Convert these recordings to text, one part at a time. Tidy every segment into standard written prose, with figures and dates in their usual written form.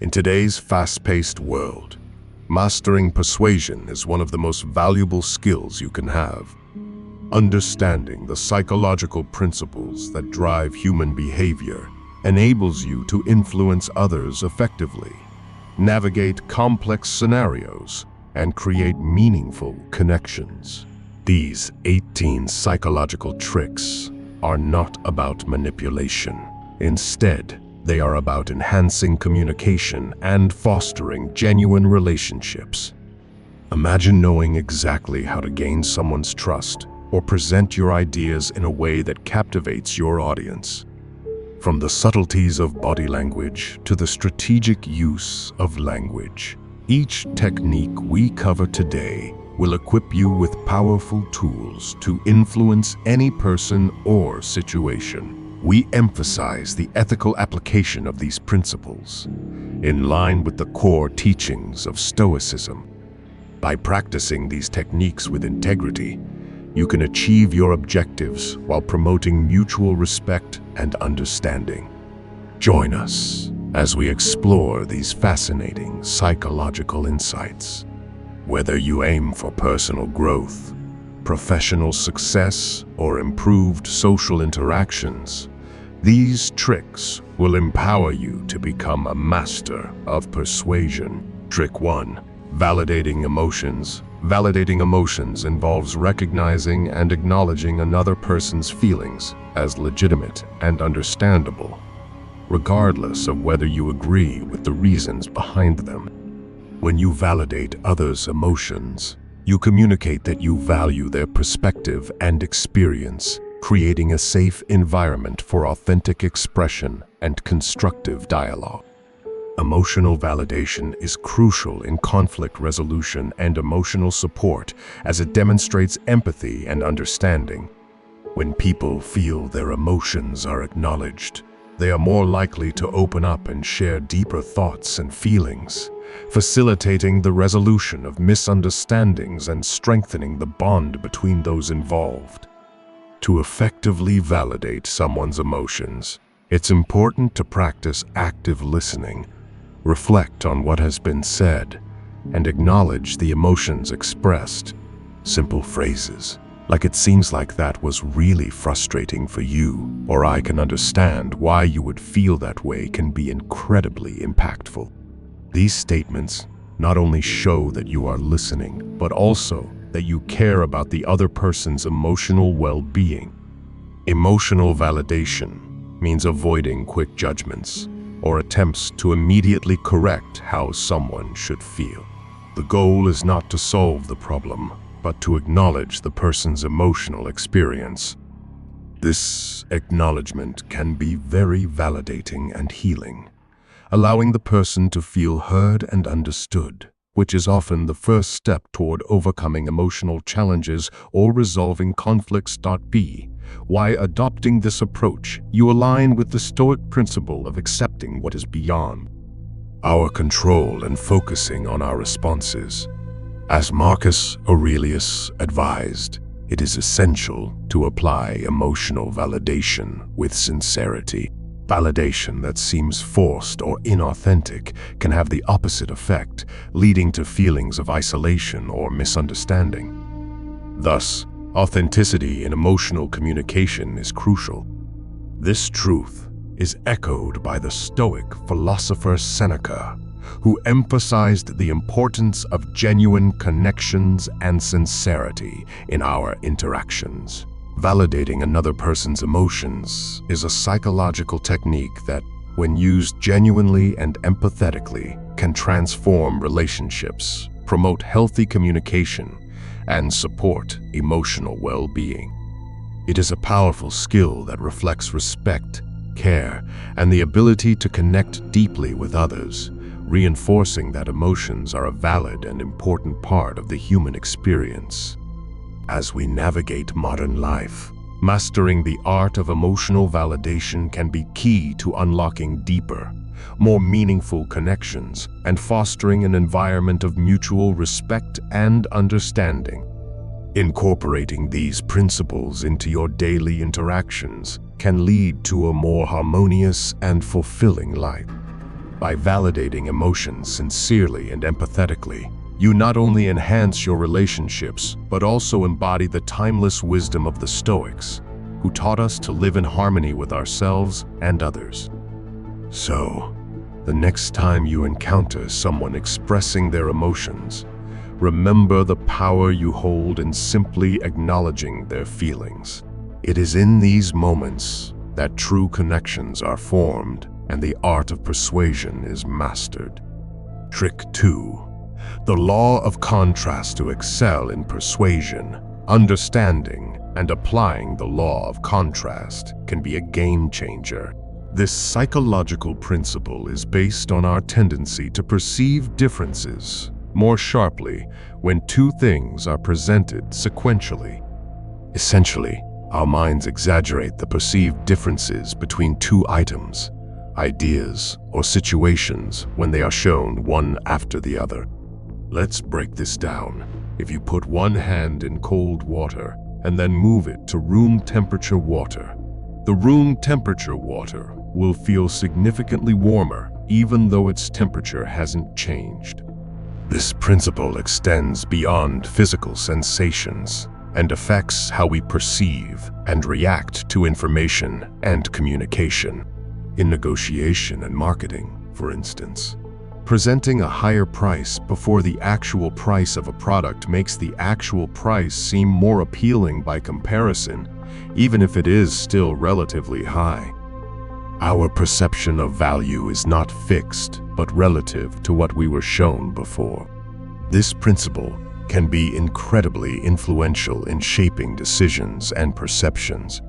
In today's fast-paced world, mastering persuasion is one of the most valuable skills you can have. Understanding the psychological principles that drive human behavior enables you to influence others effectively, navigate complex scenarios, and create meaningful connections. These 18 psychological tricks are not about manipulation. Instead, they are about enhancing communication and fostering genuine relationships. Imagine knowing exactly how to gain someone's trust or present your ideas in a way that captivates your audience. From the subtleties of body language to the strategic use of language, each technique we cover today will equip you with powerful tools to influence any person or situation. We emphasize the ethical application of these principles, in line with the core teachings of Stoicism. By practicing these techniques with integrity, you can achieve your objectives while promoting mutual respect and understanding. Join us as we explore these fascinating psychological insights. Whether you aim for personal growth, professional success, or improved social interactions, these tricks will empower you to become a master of persuasion. Trick 1. Validating emotions. Validating emotions involves recognizing and acknowledging another person's feelings as legitimate and understandable, regardless of whether you agree with the reasons behind them. When you validate others' emotions, you communicate that you value their perspective and experience, creating a safe environment for authentic expression and constructive dialogue. Emotional validation is crucial in conflict resolution and emotional support as it demonstrates empathy and understanding. When people feel their emotions are acknowledged, they are more likely to open up and share deeper thoughts and feelings, facilitating the resolution of misunderstandings and strengthening the bond between those involved. To effectively validate someone's emotions, it's important to practice active listening, reflect on what has been said, and acknowledge the emotions expressed. Simple phrases, like "it seems like that was really frustrating for you," or "I can understand why you would feel that way," can be incredibly impactful. These statements not only show that you are listening, but also that you care about the other person's emotional well-being. Emotional validation means avoiding quick judgments or attempts to immediately correct how someone should feel. The goal is not to solve the problem, but to acknowledge the person's emotional experience. This acknowledgement can be very validating and healing, allowing the person to feel heard and understood, which is often the first step toward overcoming emotional challenges or resolving conflicts. B. Why adopting this approach, you align with the Stoic principle of accepting what is beyond our control and focusing on our responses. As Marcus Aurelius advised, it is essential to apply emotional validation with sincerity. Validation that seems forced or inauthentic can have the opposite effect, leading to feelings of isolation or misunderstanding. Thus, authenticity in emotional communication is crucial. This truth is echoed by the Stoic philosopher Seneca, who emphasized the importance of genuine connections and sincerity in our interactions. Validating another person's emotions is a psychological technique that, when used genuinely and empathetically, can transform relationships, promote healthy communication, and support emotional well-being. It is a powerful skill that reflects respect, care, and the ability to connect deeply with others, reinforcing that emotions are a valid and important part of the human experience. As we navigate modern life, mastering the art of emotional validation can be key to unlocking deeper, more meaningful connections and fostering an environment of mutual respect and understanding. Incorporating these principles into your daily interactions can lead to a more harmonious and fulfilling life. By validating emotions sincerely and empathetically, you not only enhance your relationships, but also embody the timeless wisdom of the Stoics, who taught us to live in harmony with ourselves and others. So, the next time you encounter someone expressing their emotions, remember the power you hold in simply acknowledging their feelings. It is in these moments that true connections are formed and the art of persuasion is mastered. Trick 2. The law of contrast. To excel in persuasion, understanding and applying the law of contrast can be a game changer. This psychological principle is based on our tendency to perceive differences more sharply when two things are presented sequentially. Essentially, our minds exaggerate the perceived differences between two items, ideas, or situations when they are shown one after the other. Let's break this down. If you put one hand in cold water and then move it to room temperature water, the room temperature water will feel significantly warmer even though its temperature hasn't changed. This principle extends beyond physical sensations and affects how we perceive and react to information and communication. In negotiation and marketing, for instance, presenting a higher price before the actual price of a product makes the actual price seem more appealing by comparison, even if it is still relatively high. Our perception of value is not fixed, but relative to what we were shown before. This principle can be incredibly influential in shaping decisions and perceptions.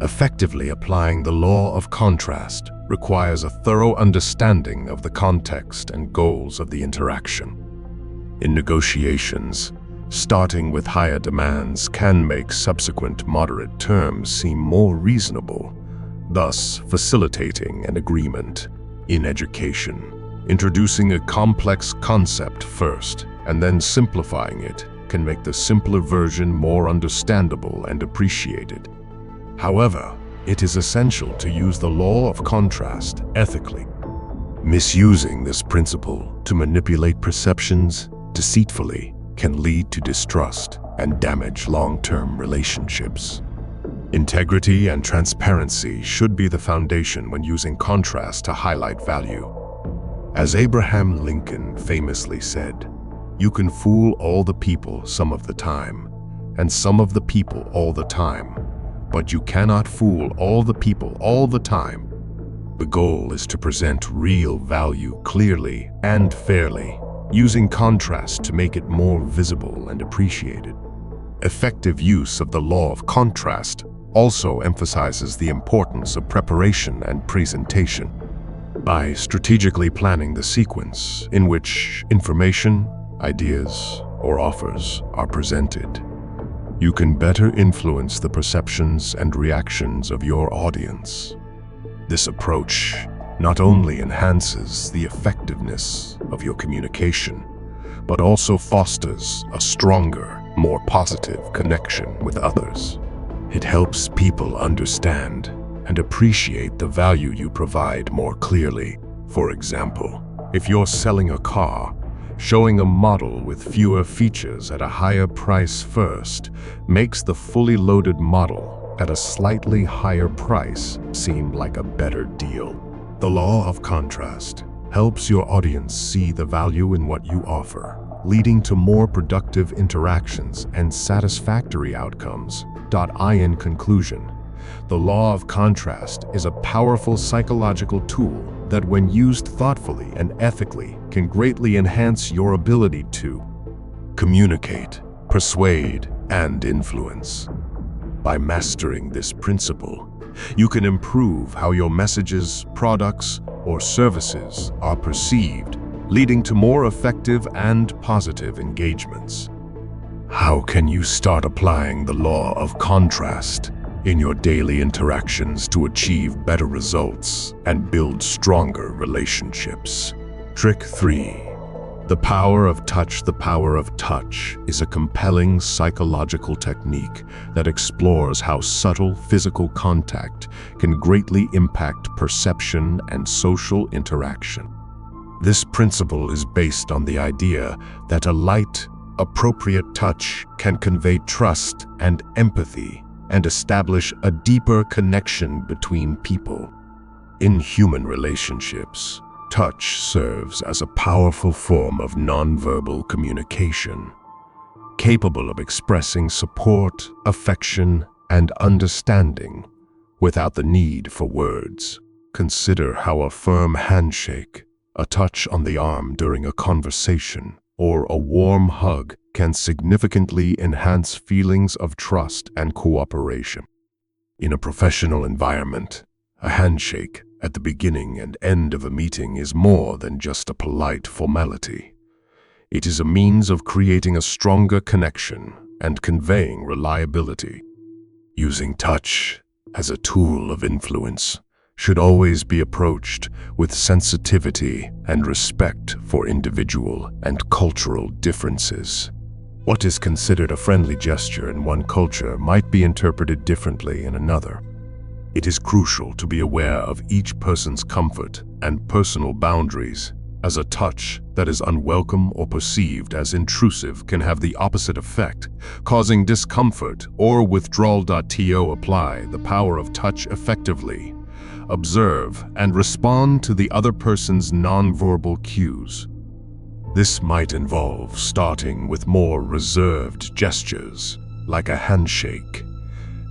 Effectively applying the law of contrast requires a thorough understanding of the context and goals of the interaction. In negotiations, starting with higher demands can make subsequent moderate terms seem more reasonable, thus facilitating an agreement. In education, introducing a complex concept first and then simplifying it can make the simpler version more understandable and appreciated. However, it is essential to use the law of contrast ethically. Misusing this principle to manipulate perceptions deceitfully can lead to distrust and damage long-term relationships. Integrity and transparency should be the foundation when using contrast to highlight value. As Abraham Lincoln famously said, "You can fool all the people some of the time, and some of the people all the time, but you cannot fool all the people all the time." The goal is to present real value clearly and fairly, using contrast to make it more visible and appreciated. Effective use of the law of contrast also emphasizes the importance of preparation and presentation. By strategically planning the sequence in which information, ideas, or offers are presented, you can better influence the perceptions and reactions of your audience. This approach not only enhances the effectiveness of your communication, but also fosters a stronger, more positive connection with others. It helps people understand and appreciate the value you provide more clearly. For example, if you're selling a car, showing a model with fewer features at a higher price first makes the fully loaded model at a slightly higher price seem like a better deal. The law of contrast helps your audience see the value in what you offer, leading to more productive interactions and satisfactory outcomes. In conclusion, the law of contrast is a powerful psychological tool that, when used thoughtfully and ethically, can greatly enhance your ability to communicate, persuade, and influence. By mastering this principle, you can improve how your messages, products, or services are perceived, leading to more effective and positive engagements. How can you start applying the law of contrast in your daily interactions to achieve better results and build stronger relationships? Trick 3. The power of touch, is a compelling psychological technique that explores how subtle physical contact can greatly impact perception and social interaction. This principle is based on the idea that a light, appropriate touch can convey trust and empathy and establish a deeper connection between people. In human relationships, touch serves as a powerful form of nonverbal communication, capable of expressing support, affection, and understanding without the need for words. Consider how a firm handshake, a touch on the arm during a conversation, or a warm hug can significantly enhance feelings of trust and cooperation. In a professional environment, a handshake at the beginning and end of a meeting is more than just a polite formality. It is a means of creating a stronger connection and conveying reliability. Using touch as a tool of influence should always be approached with sensitivity and respect for individual and cultural differences. What is considered a friendly gesture in one culture might be interpreted differently in another. It is crucial to be aware of each person's comfort and personal boundaries, as a touch that is unwelcome or perceived as intrusive can have the opposite effect, causing discomfort or withdrawal. Apply the power of touch effectively. Observe and respond to the other person's nonverbal cues. This might involve starting with more reserved gestures, like a handshake,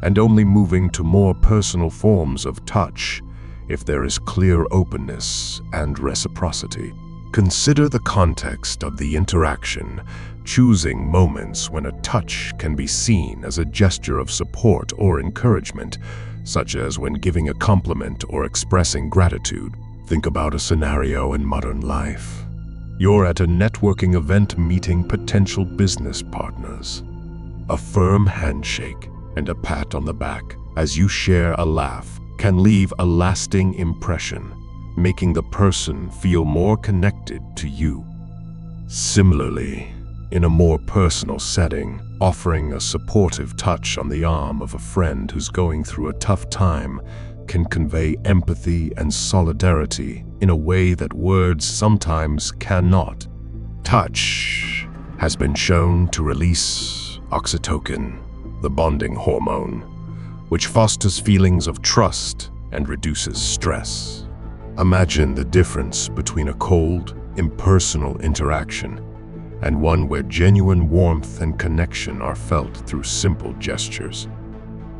and only moving to more personal forms of touch if there is clear openness and reciprocity. Consider the context of the interaction, choosing moments when a touch can be seen as a gesture of support or encouragement, such as when giving a compliment or expressing gratitude. Think about a scenario in modern life. You're at a networking event meeting potential business partners. A firm handshake and a pat on the back as you share a laugh can leave a lasting impression, making the person feel more connected to you. Similarly, in a more personal setting, offering a supportive touch on the arm of a friend who's going through a tough time can convey empathy and solidarity in a way that words sometimes cannot. Touch has been shown to release oxytocin, the bonding hormone, which fosters feelings of trust and reduces stress. Imagine the difference between a cold, impersonal interaction and one where genuine warmth and connection are felt through simple gestures.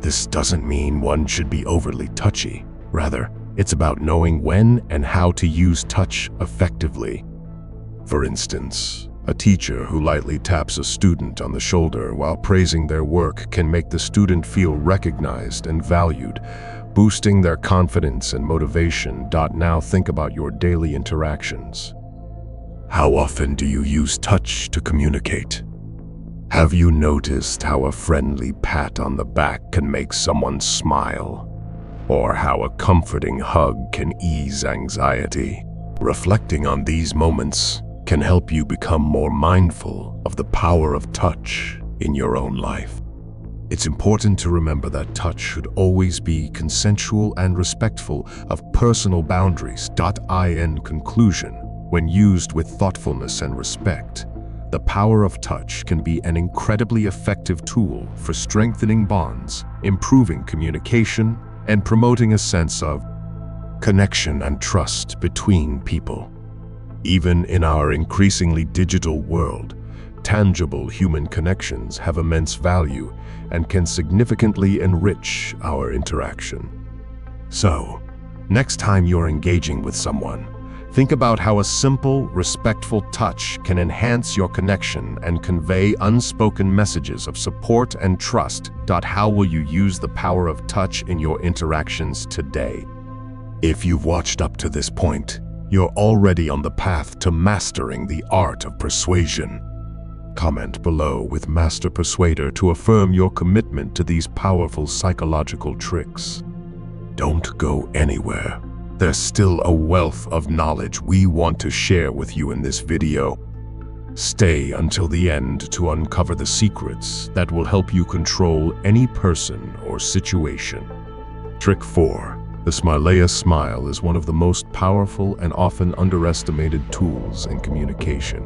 This doesn't mean one should be overly touchy. Rather, it's about knowing when and how to use touch effectively. For instance, a teacher who lightly taps a student on the shoulder while praising their work can make the student feel recognized and valued, boosting their confidence and motivation. Now think about your daily interactions. How often do you use touch to communicate? Have you noticed how a friendly pat on the back can make someone smile? Or how a comforting hug can ease anxiety? Reflecting on these moments can help you become more mindful of the power of touch in your own life. It's important to remember that touch should always be consensual and respectful of personal boundaries. In conclusion, when used with thoughtfulness and respect, the power of touch can be an incredibly effective tool for strengthening bonds, improving communication, and promoting a sense of connection and trust between people. Even in our increasingly digital world, tangible human connections have immense value and can significantly enrich our interaction. So, next time you're engaging with someone, think about how a simple, respectful touch can enhance your connection and convey unspoken messages of support and trust. How will you use the power of touch in your interactions today? If you've watched up to this point, you're already on the path to mastering the art of persuasion. Comment below with Master Persuader to affirm your commitment to these powerful psychological tricks. Don't go anywhere. There's still a wealth of knowledge we want to share with you in this video. Stay until the end to uncover the secrets that will help you control any person or situation. Trick 4. The Smileya smile is one of the most powerful and often underestimated tools in communication.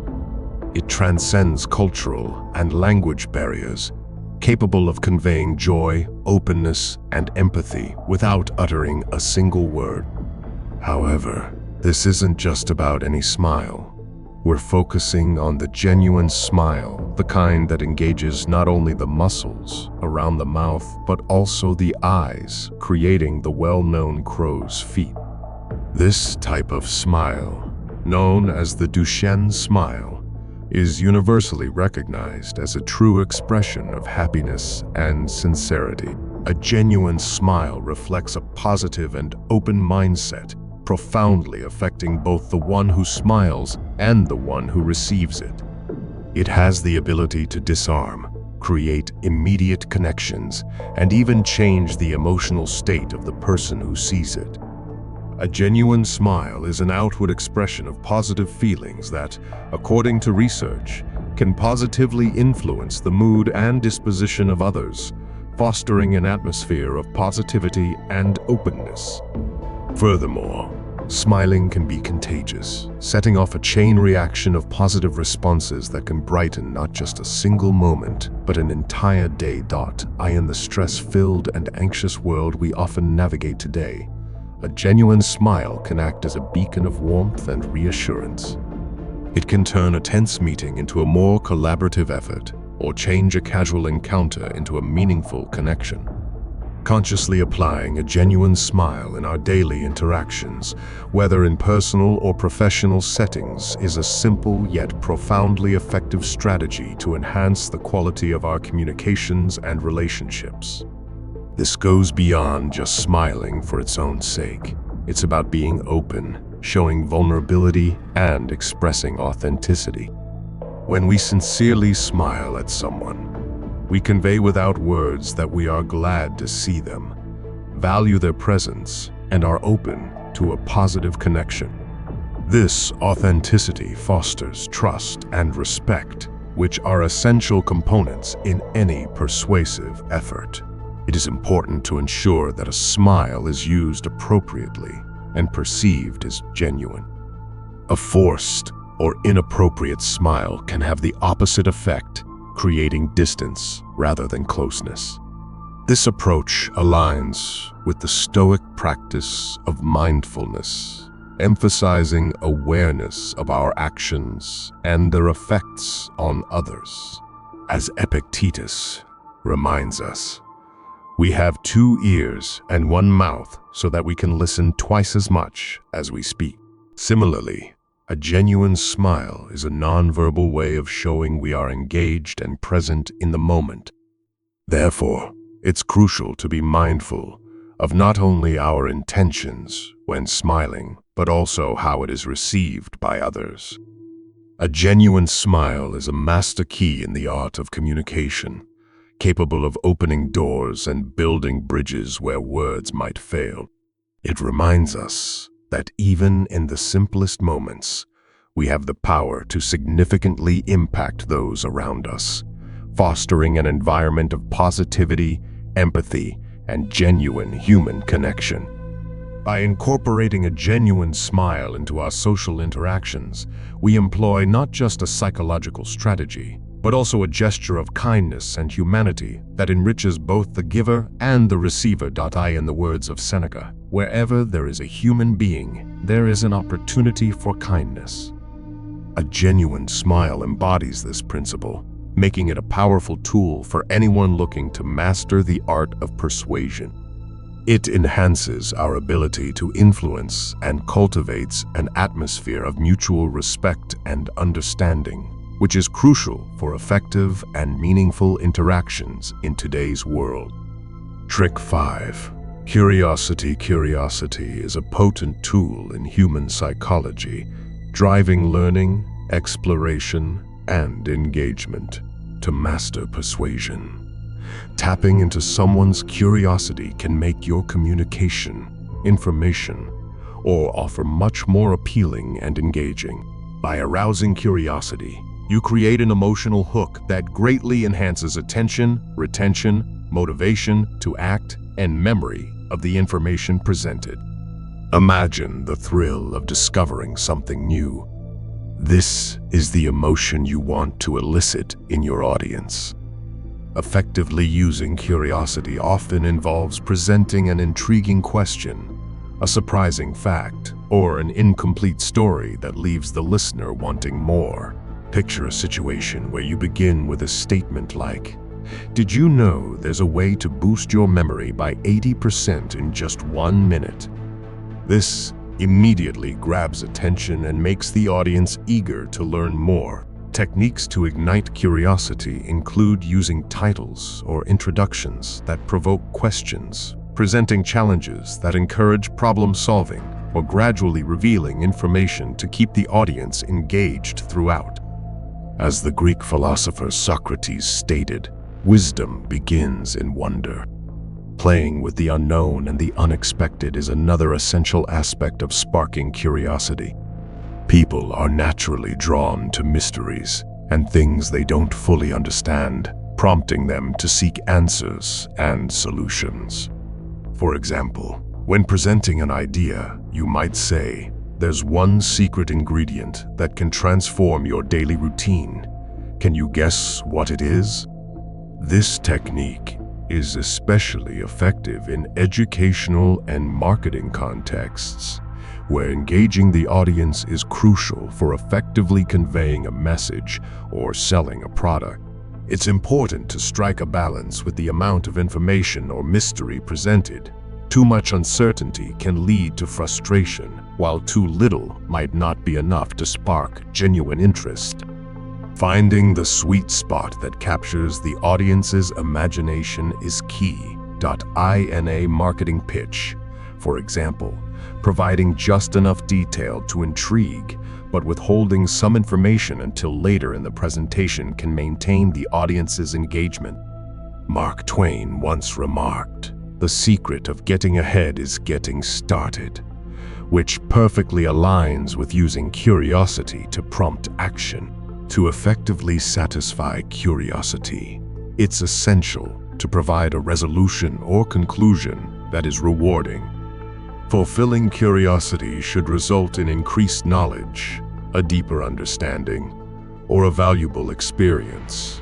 It transcends cultural and language barriers, capable of conveying joy, openness, and empathy without uttering a single word. However, this isn't just about any smile. We're focusing on the genuine smile, the kind that engages not only the muscles around the mouth, but also the eyes, creating the well-known crow's feet. This type of smile, known as the Duchenne smile, is universally recognized as a true expression of happiness and sincerity. A genuine smile reflects a positive and open mindset, profoundly affecting both the one who smiles and the one who receives it. It has the ability to disarm, create immediate connections, and even change the emotional state of the person who sees it. A genuine smile is an outward expression of positive feelings that, according to research, can positively influence the mood and disposition of others, fostering an atmosphere of positivity and openness. Furthermore, smiling can be contagious, setting off a chain reaction of positive responses that can brighten not just a single moment, but an entire day. In the stress-filled and anxious world we often navigate today, a genuine smile can act as a beacon of warmth and reassurance. It can turn a tense meeting into a more collaborative effort, or change a casual encounter into a meaningful connection. Consciously applying a genuine smile in our daily interactions, whether in personal or professional settings, is a simple yet profoundly effective strategy to enhance the quality of our communications and relationships. This goes beyond just smiling for its own sake. It's about being open, showing vulnerability, and expressing authenticity. When we sincerely smile at someone, we convey without words that we are glad to see them, value their presence, and are open to a positive connection. This authenticity fosters trust and respect, which are essential components in any persuasive effort. It is important to ensure that a smile is used appropriately and perceived as genuine. A forced or inappropriate smile can have the opposite effect, creating distance rather than closeness. This approach aligns with the Stoic practice of mindfulness, emphasizing awareness of our actions and their effects on others. As Epictetus reminds us, we have 2 ears and 1 mouth so that we can listen twice as much as we speak. Similarly, a genuine smile is a nonverbal way of showing we are engaged and present in the moment. Therefore, it's crucial to be mindful of not only our intentions when smiling, but also how it is received by others. A genuine smile is a master key in the art of communication, capable of opening doors and building bridges where words might fail. It reminds us that even in the simplest moments, we have the power to significantly impact those around us, fostering an environment of positivity, empathy, and genuine human connection. By incorporating a genuine smile into our social interactions, we employ not just a psychological strategy, but also a gesture of kindness and humanity that enriches both the giver and the receiver. In the words of Seneca, wherever there is a human being, there is an opportunity for kindness. A genuine smile embodies this principle, making it a powerful tool for anyone looking to master the art of persuasion. It enhances our ability to influence and cultivates an atmosphere of mutual respect and understanding, which is crucial for effective and meaningful interactions in today's world. Trick 5. Curiosity. Curiosity is a potent tool in human psychology, driving learning, exploration, and engagement. To master persuasion, tapping into someone's curiosity can make your communication, information, or offer much more appealing and engaging. By arousing curiosity, You create an emotional hook that greatly enhances attention, retention, motivation to act, and memory of the information presented. Imagine the thrill of discovering something new. This is the emotion you want to elicit in your audience. Effectively using curiosity often involves presenting an intriguing question, a surprising fact, or an incomplete story that leaves the listener wanting more. Picture a situation where you begin with a statement like, "Did you know there's a way to boost your memory by 80% in just 1 minute?" This immediately grabs attention and makes the audience eager to learn more. Techniques to ignite curiosity include using titles or introductions that provoke questions, presenting challenges that encourage problem-solving, or gradually revealing information to keep the audience engaged throughout. As the Greek philosopher Socrates stated, wisdom begins in wonder. Playing with the unknown and the unexpected is another essential aspect of sparking curiosity. People are naturally drawn to mysteries and things they don't fully understand, prompting them to seek answers and solutions. For example, when presenting an idea, you might say, "There's one secret ingredient that can transform your daily routine. Can you guess what it is?" This technique is especially effective in educational and marketing contexts, where engaging the audience is crucial for effectively conveying a message or selling a product. It's important to strike a balance with the amount of information or mystery presented. Too much uncertainty can lead to frustration, while too little might not be enough to spark genuine interest. Finding the sweet spot that captures the audience's imagination is key. In a marketing pitch, for example, providing just enough detail to intrigue, but withholding some information until later in the presentation can maintain the audience's engagement. Mark Twain once remarked, "The secret of getting ahead is getting started," which perfectly aligns with using curiosity to prompt action. To effectively satisfy curiosity, it's essential to provide a resolution or conclusion that is rewarding. Fulfilling curiosity should result in increased knowledge, a deeper understanding, or a valuable experience.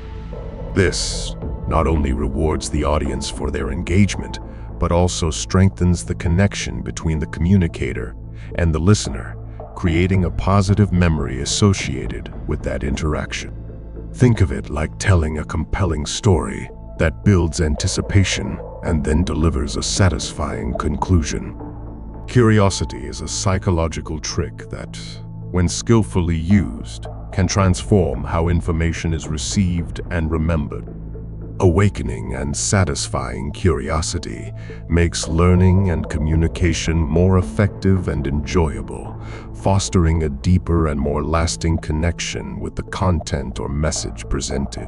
This not only rewards the audience for their engagement, but also strengthens the connection between the communicator and the listener, creating a positive memory associated with that interaction. Think of it like telling a compelling story that builds anticipation and then delivers a satisfying conclusion. Curiosity is a psychological trick that, when skillfully used, can transform how information is received and remembered. Awakening and satisfying curiosity makes learning and communication more effective and enjoyable, fostering a deeper and more lasting connection with the content or message presented.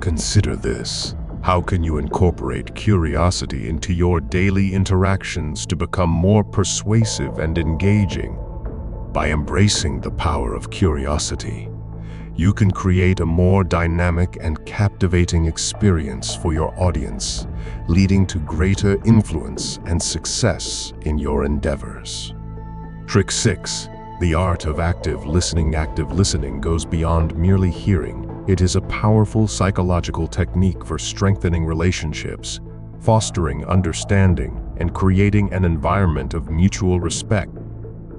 Consider this. How can you incorporate curiosity into your daily interactions to become more persuasive and engaging? By embracing the power of curiosity, you can create a more dynamic and captivating experience for your audience, leading to greater influence and success in your endeavors. Trick 6. The art of active listening. Active listening goes beyond merely hearing. It is a powerful psychological technique for strengthening relationships, fostering understanding, and creating an environment of mutual respect.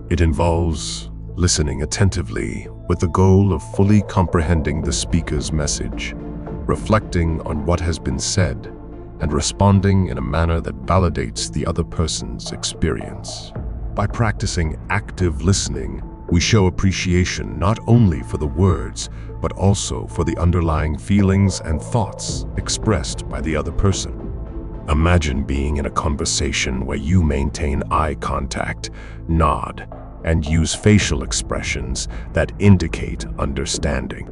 It involves listening attentively with the goal of fully comprehending the speaker's message, reflecting on what has been said, and responding in a manner that validates the other person's experience. By practicing active listening, we show appreciation not only for the words, but also for the underlying feelings and thoughts expressed by the other person. Imagine being in a conversation where you maintain eye contact, nod, and use facial expressions that indicate understanding.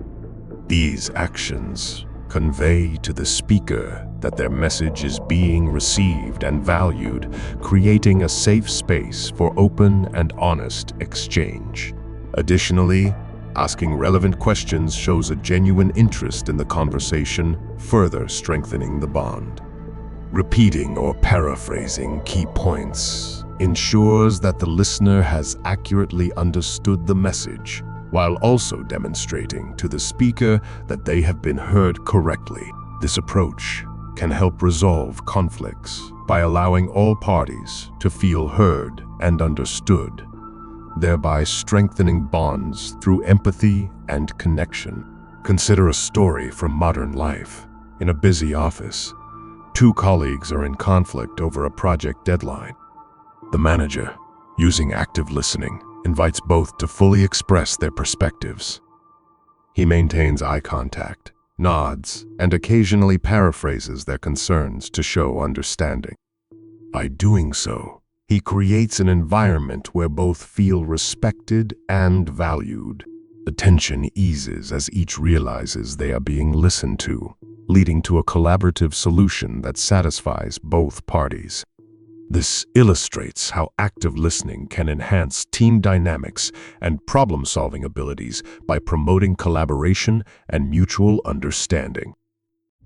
These actions convey to the speaker that their message is being received and valued, creating a safe space for open and honest exchange. Additionally, Asking relevant questions shows a genuine interest in the conversation, further strengthening the bond. Repeating or paraphrasing key points ensures that the listener has accurately understood the message, while also demonstrating to the speaker that they have been heard correctly. This approach can help resolve conflicts by allowing all parties to feel heard and understood, thereby strengthening bonds through empathy and connection. Consider a story from modern life. In a busy office, two colleagues are in conflict over a project deadline. The manager, using active listening, invites both to fully express their perspectives. He maintains eye contact, nods, and occasionally paraphrases their concerns to show understanding. By doing so, he creates an environment where both feel respected and valued. The tension eases as each realizes they are being listened to, leading to a collaborative solution that satisfies both parties. This illustrates how active listening can enhance team dynamics and problem-solving abilities by promoting collaboration and mutual understanding.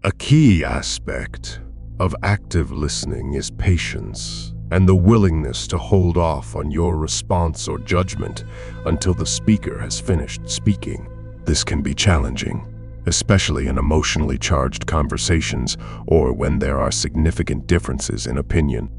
A key aspect of active listening is patience and the willingness to hold off on your response or judgment until the speaker has finished speaking. This can be challenging, especially in emotionally charged conversations or when there are significant differences in opinion.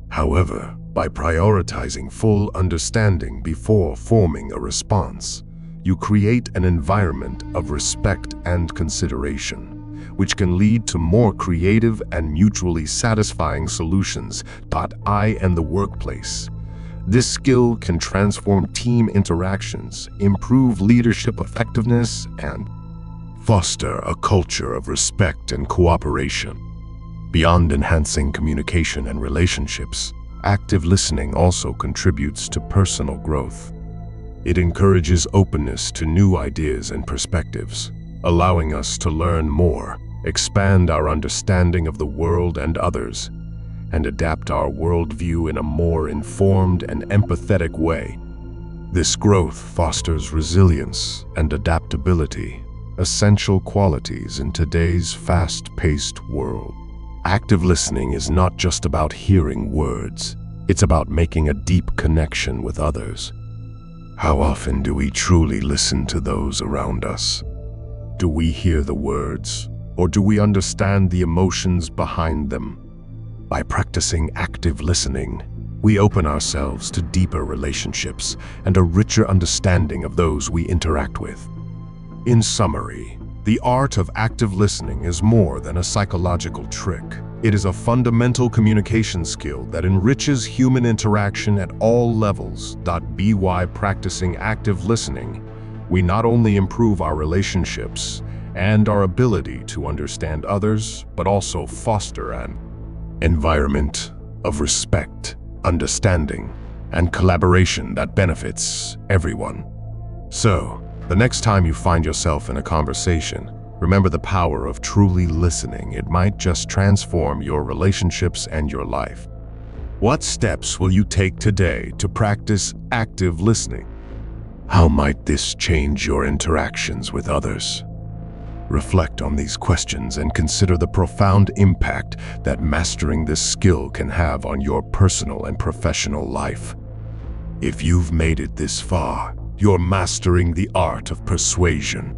However, by prioritizing full understanding before forming a response, you create an environment of respect and consideration, which can lead to more creative and mutually satisfying solutions. In the workplace. This skill can transform team interactions, improve leadership effectiveness, and foster a culture of respect and cooperation. Beyond enhancing communication and relationships, active listening also contributes to personal growth. It encourages openness to new ideas and perspectives, allowing us to learn more, expand our understanding of the world and others, and adapt our worldview in a more informed and empathetic way. This growth fosters resilience and adaptability, essential qualities in today's fast-paced world. Active listening is not just about hearing words, it's about making a deep connection with others. How often do we truly listen to those around us? Do we hear the words, or do we understand the emotions behind them? By practicing active listening, we open ourselves to deeper relationships and a richer understanding of those we interact with. In summary, the art of active listening is more than a psychological trick. It is a fundamental communication skill that enriches human interaction at all levels. By practicing active listening, we not only improve our relationships and our ability to understand others, but also foster an environment of respect, understanding, and collaboration that benefits everyone. So, the next time you find yourself in a conversation, remember the power of truly listening. It might just transform your relationships and your life. What steps will you take today to practice active listening? How might this change your interactions with others? Reflect on these questions and consider the profound impact that mastering this skill can have on your personal and professional life. If you've made it this far, you're mastering the art of persuasion.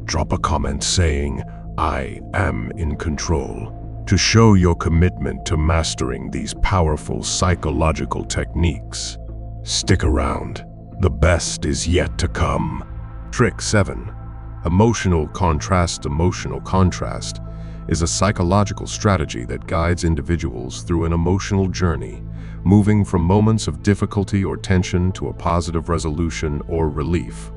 Drop a comment saying, "I am in control," to show your commitment to mastering these powerful psychological techniques. Stick around. The best is yet to come. Trick 7. Emotional contrast. Emotional contrast is a psychological strategy that guides individuals through an emotional journey, moving from moments of difficulty or tension to a positive resolution or relief.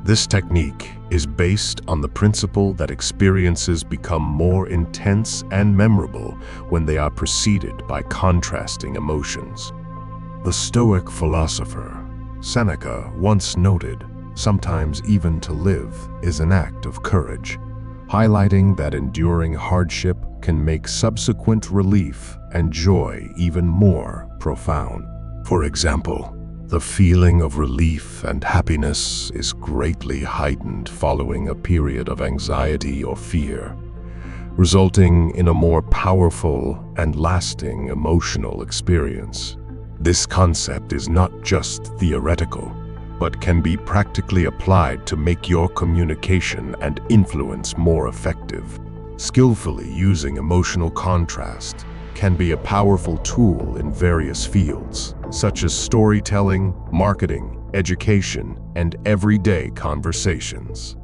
This technique is based on the principle that experiences become more intense and memorable when they are preceded by contrasting emotions. The Stoic philosopher Seneca once noted, "Sometimes even to live is an act of courage," highlighting that enduring hardship can make subsequent relief and joy even more profound. For example, The feeling of relief and happiness is greatly heightened following a period of anxiety or fear, resulting in a more powerful and lasting emotional experience. This concept is not just theoretical, but can be practically applied to make your communication and influence more effective. Skillfully using emotional contrast can be a powerful tool in various fields, such as storytelling, marketing, education, and everyday conversations.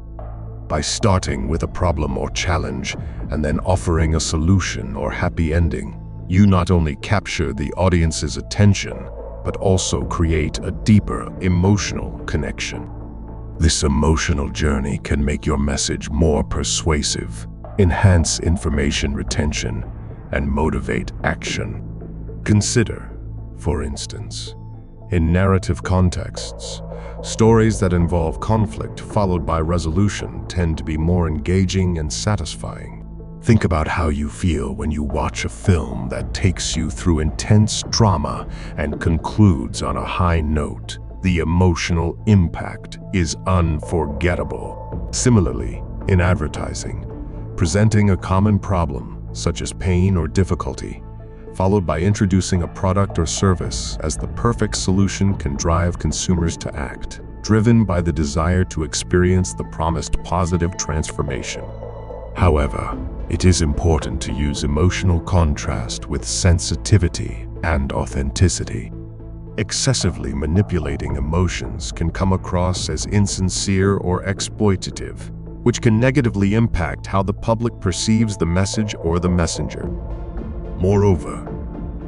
By starting with a problem or challenge and then offering a solution or happy ending, you not only capture the audience's attention, but also create a deeper emotional connection. This emotional journey can make your message more persuasive, enhance information retention, and motivate action. Consider, for instance, in narrative contexts, stories that involve conflict followed by resolution tend to be more engaging and satisfying. Think about how you feel when you watch a film that takes you through intense drama and concludes on a high note. The emotional impact is unforgettable. Similarly, in advertising, presenting a common problem, such as pain or difficulty, followed by introducing a product or service as the perfect solution can drive consumers to act, driven by the desire to experience the promised positive transformation. However, it is important to use emotional contrast with sensitivity and authenticity. Excessively manipulating emotions can come across as insincere or exploitative, which can negatively impact how the public perceives the message or the messenger. Moreover,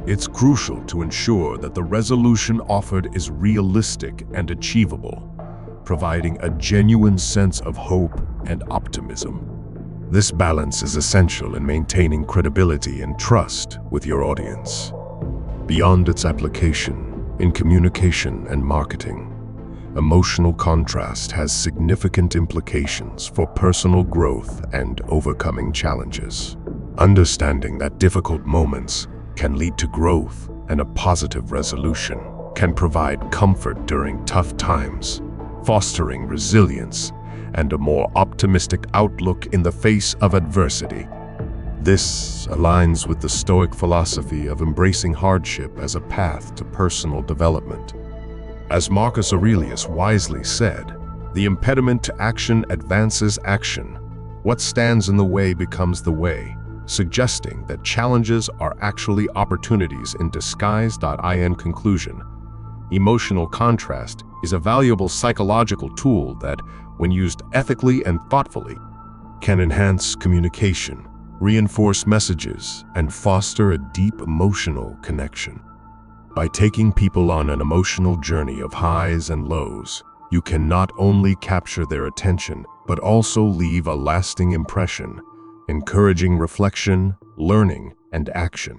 it's crucial to ensure that the resolution offered is realistic and achievable, providing a genuine sense of hope and optimism. This balance is essential in maintaining credibility and trust with your audience. Beyond its application in communication and marketing, emotional contrast has significant implications for personal growth and overcoming challenges. Understanding that difficult moments can lead to growth and a positive resolution can provide comfort during tough times, fostering resilience and a more optimistic outlook in the face of adversity. This aligns with the Stoic philosophy of embracing hardship as a path to personal development. As Marcus Aurelius wisely said, "The impediment to action advances action. What stands in the way becomes the way," suggesting that challenges are actually opportunities in disguise. In conclusion, emotional contrast is a valuable psychological tool that, when used ethically and thoughtfully, can enhance communication, reinforce messages, and foster a deep emotional connection. By taking people on an emotional journey of highs and lows, you can not only capture their attention, but also leave a lasting impression, encouraging reflection, learning, and action.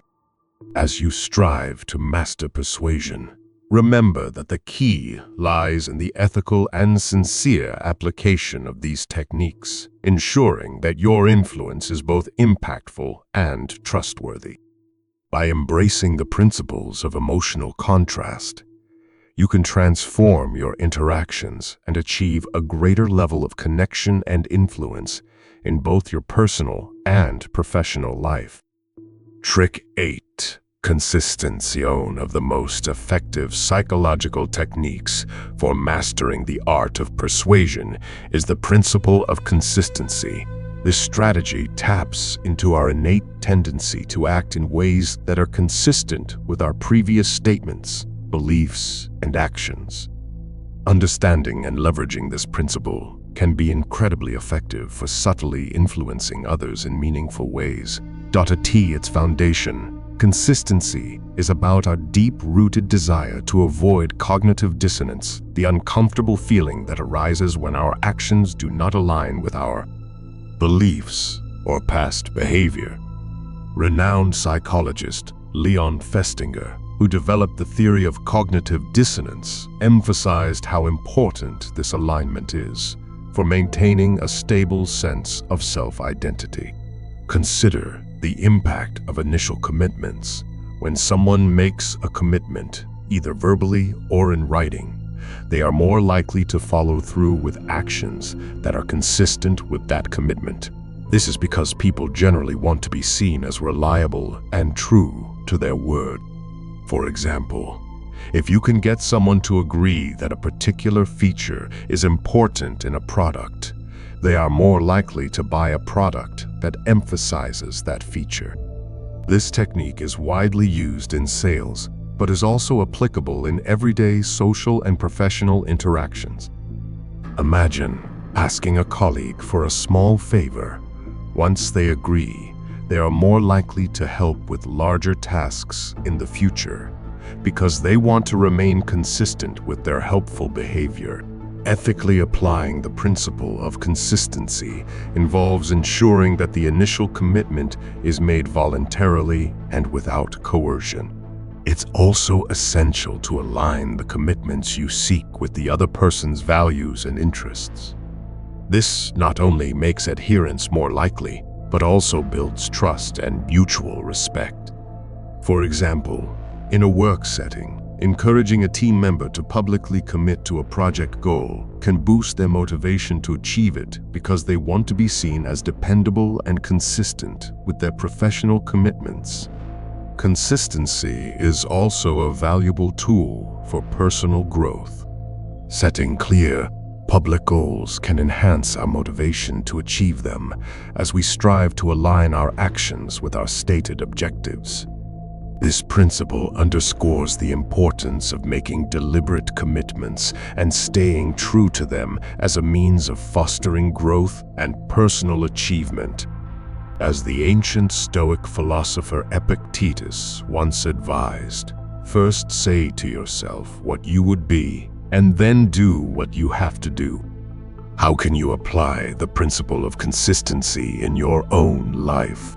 As you strive to master persuasion, remember that the key lies in the ethical and sincere application of these techniques, ensuring that your influence is both impactful and trustworthy. By embracing the principles of emotional contrast, you can transform your interactions and achieve a greater level of connection and influence in both your personal and professional life. Trick 8. Consistención of the most effective psychological techniques for mastering the art of persuasion is the principle of consistency. This strategy taps into our innate tendency to act in ways that are consistent with our previous statements, beliefs, and actions. Understanding and leveraging this principle can be incredibly effective for subtly influencing others in meaningful ways. At its foundation, consistency is about our deep-rooted desire to avoid cognitive dissonance, the uncomfortable feeling that arises when our actions do not align with our beliefs or past behavior. Renowned psychologist Leon Festinger, who developed the theory of cognitive dissonance, emphasized how important this alignment is for maintaining a stable sense of self-identity. Consider the impact of initial commitments. When someone makes a commitment, either verbally or in writing, they are more likely to follow through with actions that are consistent with that commitment. This is because people generally want to be seen as reliable and true to their word. For example, if you can get someone to agree that a particular feature is important in a product, they are more likely to buy a product that emphasizes that feature. This technique is widely used in sales, but is also applicable in everyday social and professional interactions. Imagine asking a colleague for a small favor. Once they agree, they are more likely to help with larger tasks in the future because they want to remain consistent with their helpful behavior. Ethically applying the principle of consistency involves ensuring that the initial commitment is made voluntarily and without coercion. It's also essential to align the commitments you seek with the other person's values and interests. This not only makes adherence more likely, but also builds trust and mutual respect. For example, in a work setting, encouraging a team member to publicly commit to a project goal can boost their motivation to achieve it because they want to be seen as dependable and consistent with their professional commitments. Consistency is also a valuable tool for personal growth. Setting clear, public goals can enhance our motivation to achieve them as we strive to align our actions with our stated objectives. This principle underscores the importance of making deliberate commitments and staying true to them as a means of fostering growth and personal achievement. As the ancient Stoic philosopher Epictetus once advised, first say to yourself what you would be, and then do what you have to do. How can you apply the principle of consistency in your own life?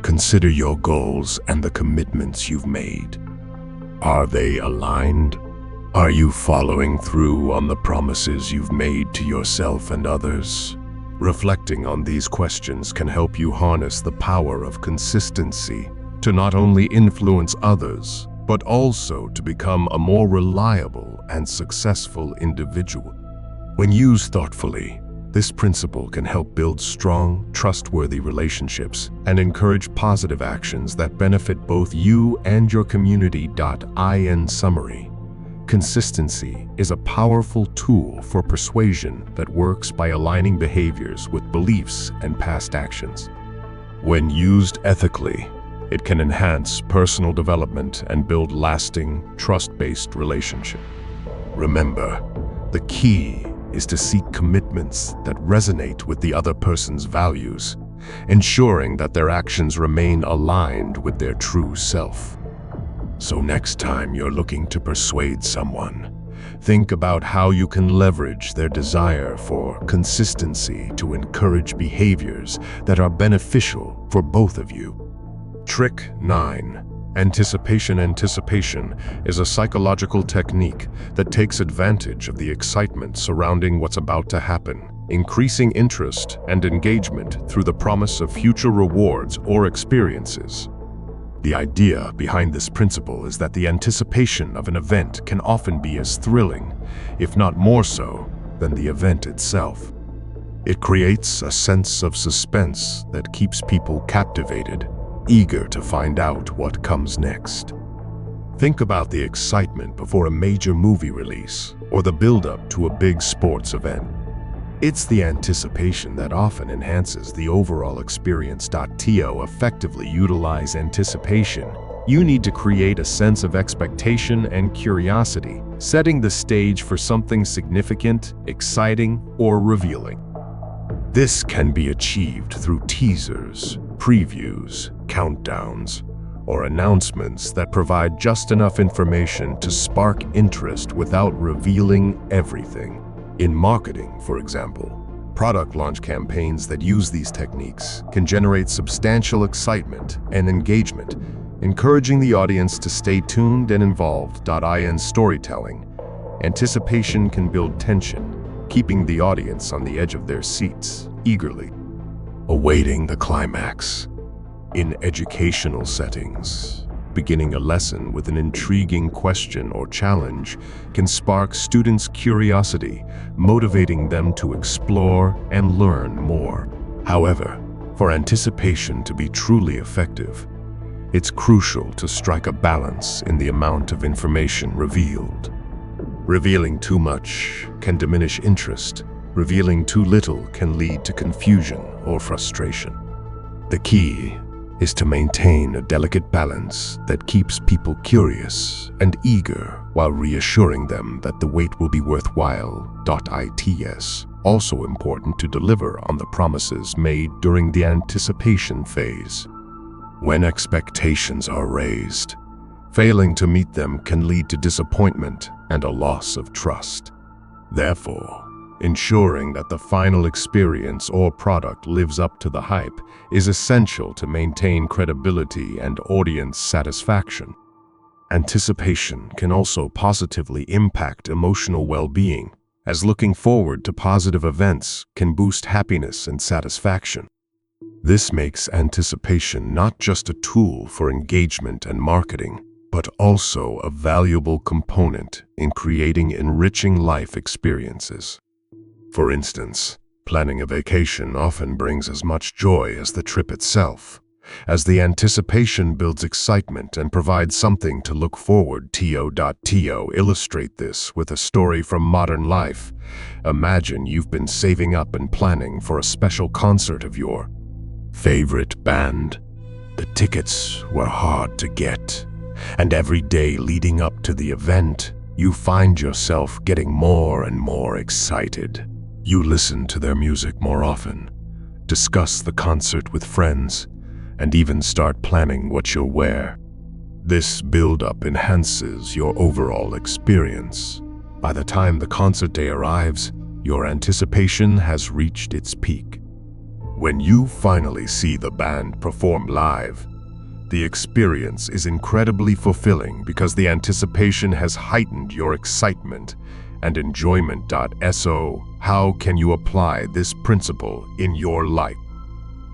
Consider your goals and the commitments you've made. Are they aligned? Are you following through on the promises you've made to yourself and others? Reflecting on these questions can help you harness the power of consistency to not only influence others, but also to become a more reliable and successful individual. When used thoughtfully, this principle can help build strong, trustworthy relationships and encourage positive actions that benefit both you and your community. In summary, consistency is a powerful tool for persuasion that works by aligning behaviors with beliefs and past actions. When used ethically, it can enhance personal development and build lasting, trust-based relationships. Remember, the key is to seek commitments that resonate with the other person's values, ensuring that their actions remain aligned with their true self. So next time you're looking to persuade someone, think about how you can leverage their desire for consistency to encourage behaviors that are beneficial for both of you. Trick 9. Anticipation. Anticipation is a psychological technique that takes advantage of the excitement surrounding what's about to happen, increasing interest and engagement through the promise of future rewards or experiences. The idea behind this principle is that the anticipation of an event can often be as thrilling, if not more so, than the event itself. It creates a sense of suspense that keeps people captivated, eager to find out what comes next. Think about the excitement before a major movie release or the build-up to a big sports event. It's the anticipation that often enhances the overall experience. To effectively utilize anticipation, you need to create a sense of expectation and curiosity, setting the stage for something significant, exciting, or revealing. This can be achieved through teasers, previews, countdowns, or announcements that provide just enough information to spark interest without revealing everything. In marketing, for example, product launch campaigns that use these techniques can generate substantial excitement and engagement, encouraging the audience to stay tuned and involved. In storytelling, anticipation can build tension, keeping the audience on the edge of their seats, eagerly awaiting the climax. In educational settings, Beginning a lesson with an intriguing question or challenge can spark students' curiosity, motivating them to explore and learn more. However, for anticipation to be truly effective, it's crucial to strike a balance in the amount of information revealed. Revealing too much can diminish interest. Revealing too little can lead to confusion or frustration. The key is to maintain a delicate balance that keeps people curious and eager while reassuring them that the wait will be worthwhile. It's also important to deliver on the promises made during the anticipation phase. When expectations are raised, failing to meet them can lead to disappointment and a loss of trust. Therefore, ensuring that the final experience or product lives up to the hype is essential to maintain credibility and audience satisfaction. Anticipation can also positively impact emotional well-being, as looking forward to positive events can boost happiness and satisfaction. This makes anticipation not just a tool for engagement and marketing, but also a valuable component in creating enriching life experiences. For instance, planning a vacation often brings as much joy as the trip itself, as the anticipation builds excitement and provides something to look forward to. Illustrate this with a story from modern life. Imagine you've been saving up and planning for a special concert of your favorite band. The tickets were hard to get, and every day leading up to the event, you find yourself getting more and more excited. You listen to their music more often, discuss the concert with friends, and even start planning what you'll wear. This build-up enhances your overall experience. By the time the concert day arrives, your anticipation has reached its peak. When you finally see the band perform live, the experience is incredibly fulfilling because the anticipation has heightened your excitement and enjoyment. So, how can you apply this principle in your life?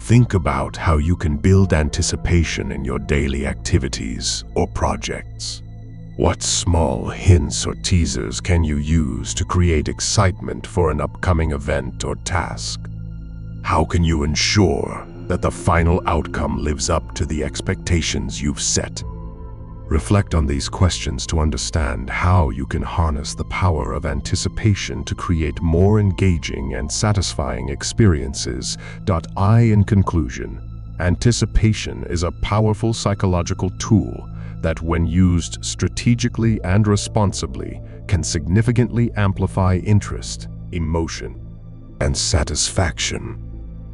Think about how you can build anticipation in your daily activities or projects. What small hints or teasers can you use to create excitement for an upcoming event or task? How can you ensure that the final outcome lives up to the expectations you've set? Reflect on these questions to understand how you can harness the power of anticipation to create more engaging and satisfying experiences. In conclusion, anticipation is a powerful psychological tool that, when used strategically and responsibly, can significantly amplify interest, emotion, and satisfaction.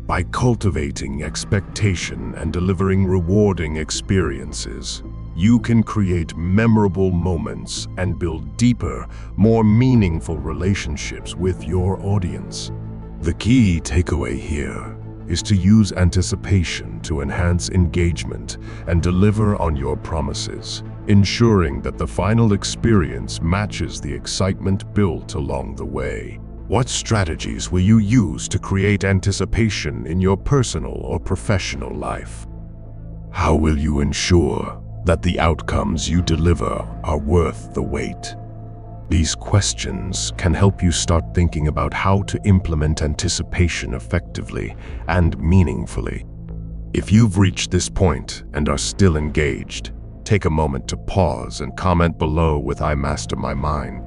By cultivating expectation and delivering rewarding experiences, you can create memorable moments and build deeper, more meaningful relationships with your audience. The key takeaway here is to use anticipation to enhance engagement and deliver on your promises, ensuring that the final experience matches the excitement built along the way. What strategies will you use to create anticipation in your personal or professional life? How will you ensure that the outcomes you deliver are worth the wait? These questions can help you start thinking about how to implement anticipation effectively and meaningfully. If you've reached this point and are still engaged, take a moment to pause and comment below with "I master my mind."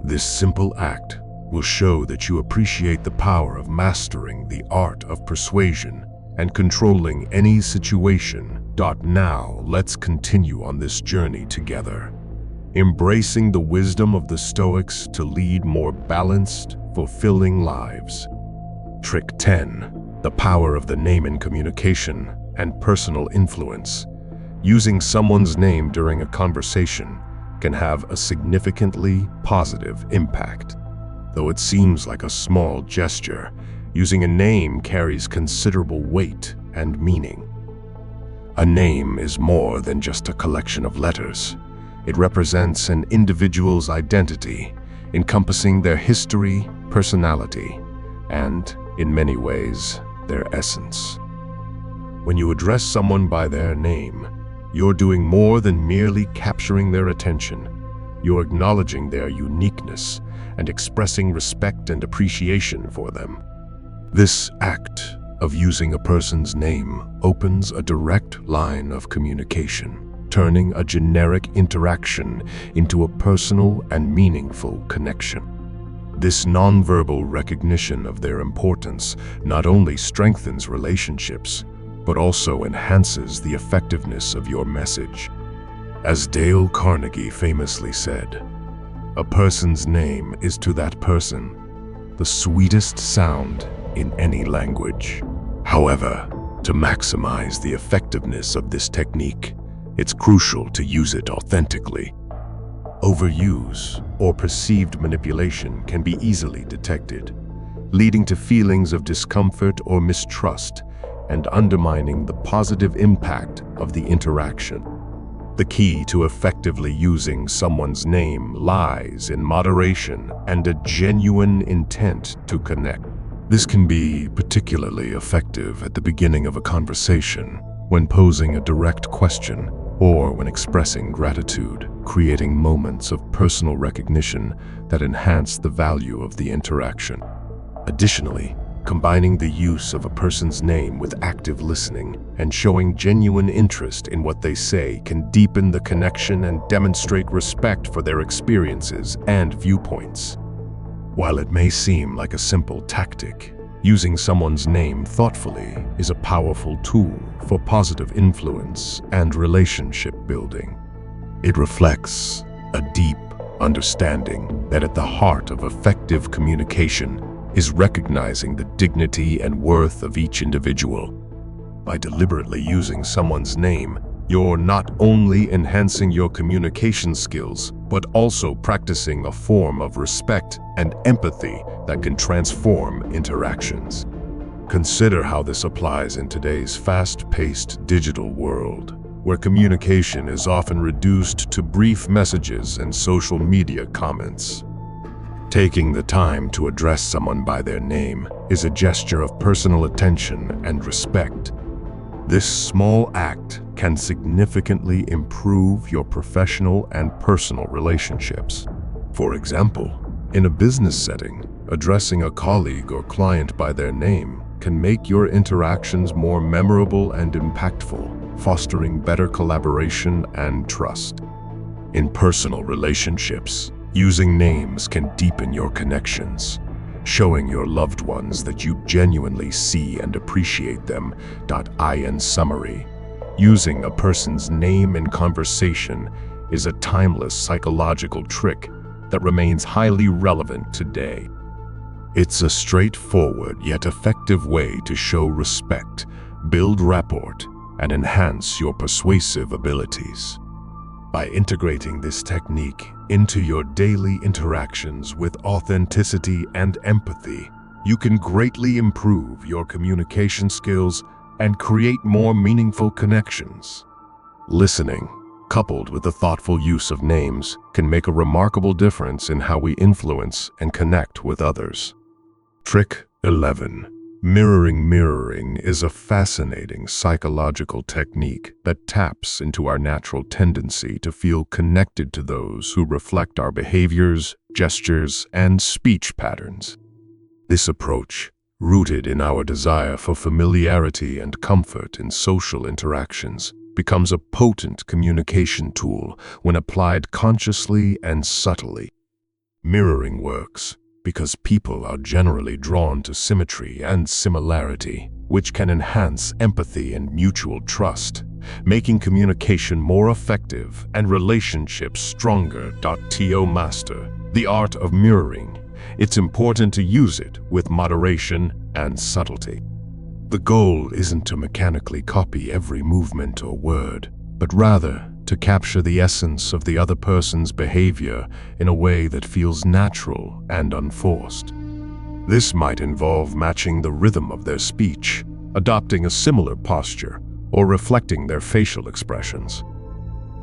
This simple act will show that you appreciate the power of mastering the art of persuasion and controlling any situation. Now, let's continue on this journey together, embracing the wisdom of the Stoics to lead more balanced, fulfilling lives. Trick 10. The power of the name in communication and personal influence. Using someone's name during a conversation can have a significantly positive impact. Though it seems like a small gesture, using a name carries considerable weight and meaning. A name is more than just a collection of letters. It represents an individual's identity, encompassing their history, personality, and, in many ways, their essence. When you address someone by their name, you're doing more than merely capturing their attention. You're acknowledging their uniqueness and expressing respect and appreciation for them. This act of using a person's name opens a direct line of communication, turning a generic interaction into a personal and meaningful connection. This nonverbal recognition of their importance not only strengthens relationships, but also enhances the effectiveness of your message. As Dale Carnegie famously said, "A person's name is to that person the sweetest sound in any language." However, to maximize the effectiveness of this technique, it's crucial to use it authentically. Overuse or perceived manipulation can be easily detected, leading to feelings of discomfort or mistrust and undermining the positive impact of the interaction. The key to effectively using someone's name lies in moderation and a genuine intent to connect. This can be particularly effective at the beginning of a conversation, when posing a direct question, or when expressing gratitude, creating moments of personal recognition that enhance the value of the interaction. Additionally, combining the use of a person's name with active listening and showing genuine interest in what they say can deepen the connection and demonstrate respect for their experiences and viewpoints. While it may seem like a simple tactic, using someone's name thoughtfully is a powerful tool for positive influence and relationship building. It reflects a deep understanding that at the heart of effective communication is recognizing the dignity and worth of each individual. By deliberately using someone's name, you're not only enhancing your communication skills, but also practicing a form of respect and empathy that can transform interactions. Consider how this applies in today's fast-paced digital world, where communication is often reduced to brief messages and social media comments. Taking the time to address someone by their name is a gesture of personal attention and respect. This small act can significantly improve your professional and personal relationships. For example, in a business setting, addressing a colleague or client by their name can make your interactions more memorable and impactful, fostering better collaboration and trust. In personal relationships, using names can deepen your connections, showing your loved ones that you genuinely see and appreciate them. In summary, using a person's name in conversation is a timeless psychological trick that remains highly relevant today. It's a straightforward yet effective way to show respect, build rapport, and enhance your persuasive abilities. By integrating this technique into your daily interactions with authenticity and empathy, you can greatly improve your communication skills and create more meaningful connections. Listening, coupled with the thoughtful use of names, can make a remarkable difference in how we influence and connect with others. Trick 11. Mirroring. Mirroring is a fascinating psychological technique that taps into our natural tendency to feel connected to those who reflect our behaviors, gestures, and speech patterns. This approach, rooted in our desire for familiarity and comfort in social interactions, becomes a potent communication tool when applied consciously and subtly. Mirroring works because people are generally drawn to symmetry and similarity, which can enhance empathy and mutual trust, making communication more effective and relationships stronger. Master the art of mirroring. It's important to use it with moderation and subtlety. The goal isn't to mechanically copy every movement or word, but rather to capture the essence of the other person's behavior in a way that feels natural and unforced. This might involve matching the rhythm of their speech, adopting a similar posture, or reflecting their facial expressions.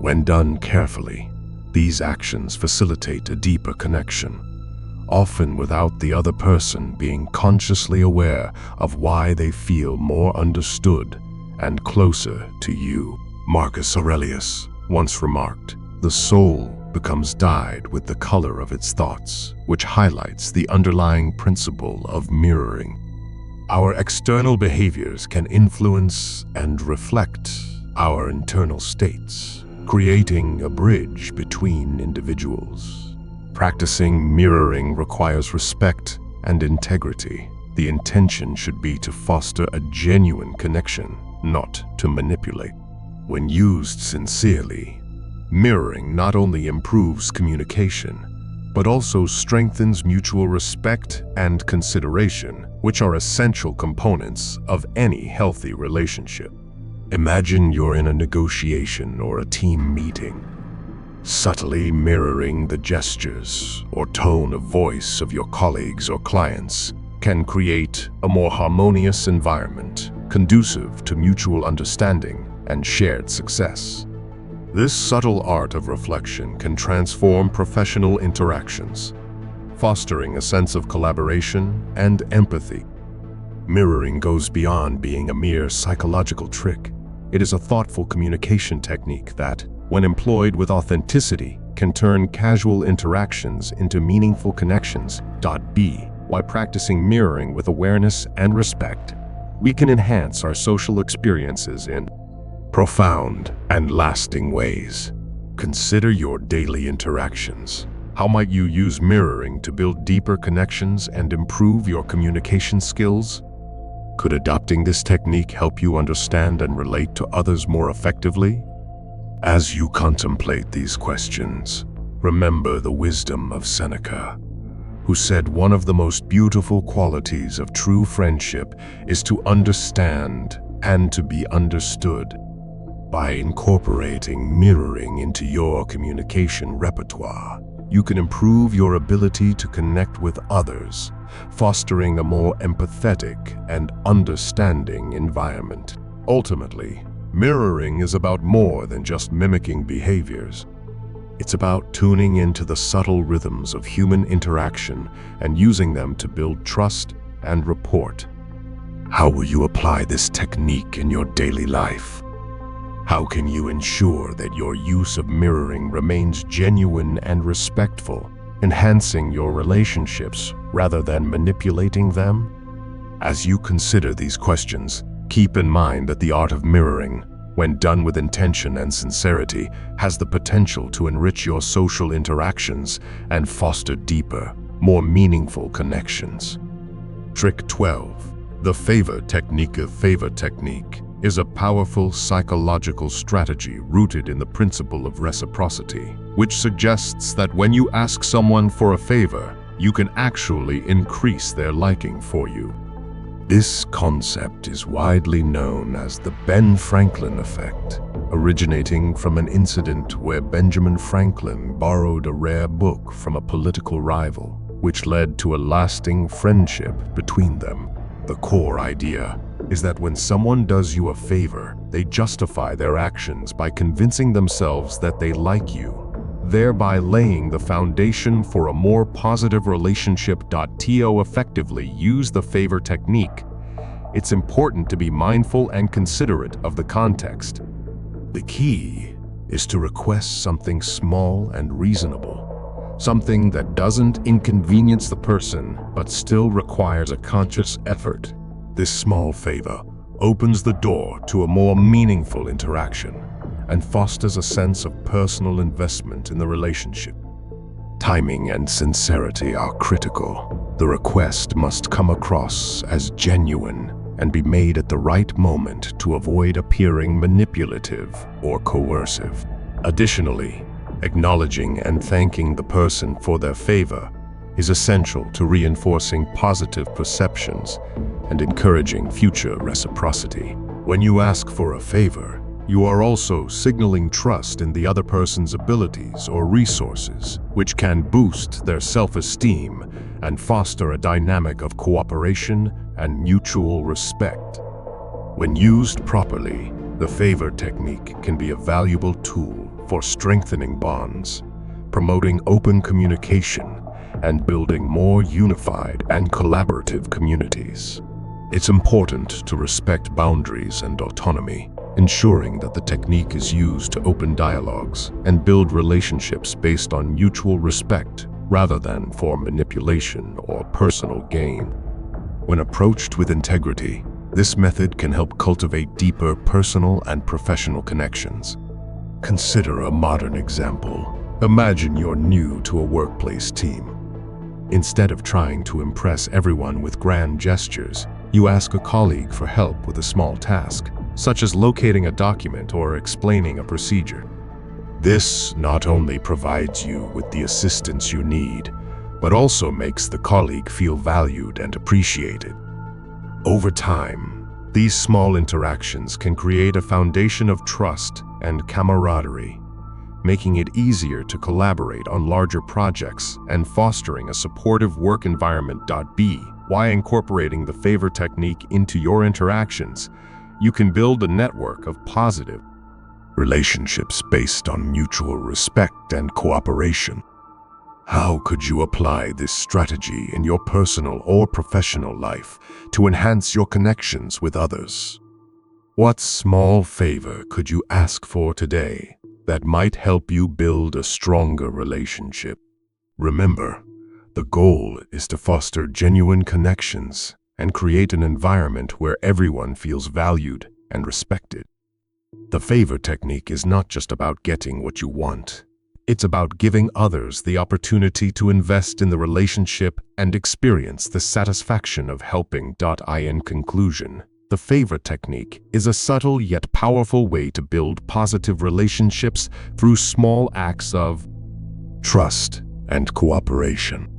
When done carefully, these actions facilitate a deeper connection, often without the other person being consciously aware of why they feel more understood and closer to you. Marcus Aurelius once remarked, "The soul becomes dyed with the color of its thoughts," which highlights the underlying principle of mirroring. Our external behaviors can influence and reflect our internal states, creating a bridge between individuals. Practicing mirroring requires respect and integrity. The intention should be to foster a genuine connection, not to manipulate. When used sincerely, mirroring not only improves communication, but also strengthens mutual respect and consideration, which are essential components of any healthy relationship. Imagine you're in a negotiation or a team meeting. Subtly mirroring the gestures or tone of voice of your colleagues or clients can create a more harmonious environment, conducive to mutual understanding and shared success. This subtle art of reflection can transform professional interactions, fostering a sense of collaboration and empathy. Mirroring goes beyond being a mere psychological trick. It is a thoughtful communication technique that, when employed with authenticity, can turn casual interactions into meaningful connections. By practicing mirroring with awareness and respect, we can enhance our social experiences in profound and lasting ways. Consider your daily interactions. How might you use mirroring to build deeper connections and improve your communication skills? Could adopting this technique help you understand and relate to others more effectively? As you contemplate these questions, remember the wisdom of Seneca, who said one of the most beautiful qualities of true friendship is to understand and to be understood. By incorporating mirroring into your communication repertoire, you can improve your ability to connect with others, fostering a more empathetic and understanding environment. Ultimately, mirroring is about more than just mimicking behaviors. It's about tuning into the subtle rhythms of human interaction and using them to build trust and rapport. How will you apply this technique in your daily life? How can you ensure that your use of mirroring remains genuine and respectful, enhancing your relationships rather than manipulating them? As you consider these questions, keep in mind that the art of mirroring, when done with intention and sincerity, has the potential to enrich your social interactions and foster deeper, more meaningful connections. Trick 12. The favor technique. The favor technique is a powerful psychological strategy rooted in the principle of reciprocity, which suggests that when you ask someone for a favor, you can actually increase their liking for you. This concept is widely known as the Ben Franklin effect, originating from an incident where Benjamin Franklin borrowed a rare book from a political rival, which led to a lasting friendship between them. The core idea is that when someone does you a favor, they justify their actions by convincing themselves that they like you, thereby laying the foundation for a more positive relationship. To effectively use the favor technique, it's important to be mindful and considerate of the context. The key is to request something small and reasonable, something that doesn't inconvenience the person but still requires a conscious effort. This small favor opens the door to a more meaningful interaction and fosters a sense of personal investment in the relationship. Timing and sincerity are critical. The request must come across as genuine and be made at the right moment to avoid appearing manipulative or coercive. Additionally, acknowledging and thanking the person for their favor is essential to reinforcing positive perceptions and encouraging future reciprocity. When you ask for a favor, you are also signaling trust in the other person's abilities or resources, which can boost their self-esteem and foster a dynamic of cooperation and mutual respect. When used properly, the favor technique can be a valuable tool for strengthening bonds, promoting open communication, and building more unified and collaborative communities. It's important to respect boundaries and autonomy, ensuring that the technique is used to open dialogues and build relationships based on mutual respect rather than for manipulation or personal gain. When approached with integrity, this method can help cultivate deeper personal and professional connections. Consider a modern example. Imagine you're new to a workplace team. Instead of trying to impress everyone with grand gestures, you ask a colleague for help with a small task, such as locating a document or explaining a procedure. This not only provides you with the assistance you need, but also makes the colleague feel valued and appreciated. Over time, these small interactions can create a foundation of trust and camaraderie, making it easier to collaborate on larger projects and fostering a supportive work environment. By incorporating the favor technique into your interactions, you can build a network of positive relationships based on mutual respect and cooperation. How could you apply this strategy in your personal or professional life to enhance your connections with others? What small favor could you ask for today that might help you build a stronger relationship? Remember, the goal is to foster genuine connections and create an environment where everyone feels valued and respected. The favor technique is not just about getting what you want. It's about giving others the opportunity to invest in the relationship and experience the satisfaction of helping. In conclusion, the favor technique is a subtle yet powerful way to build positive relationships through small acts of trust and cooperation.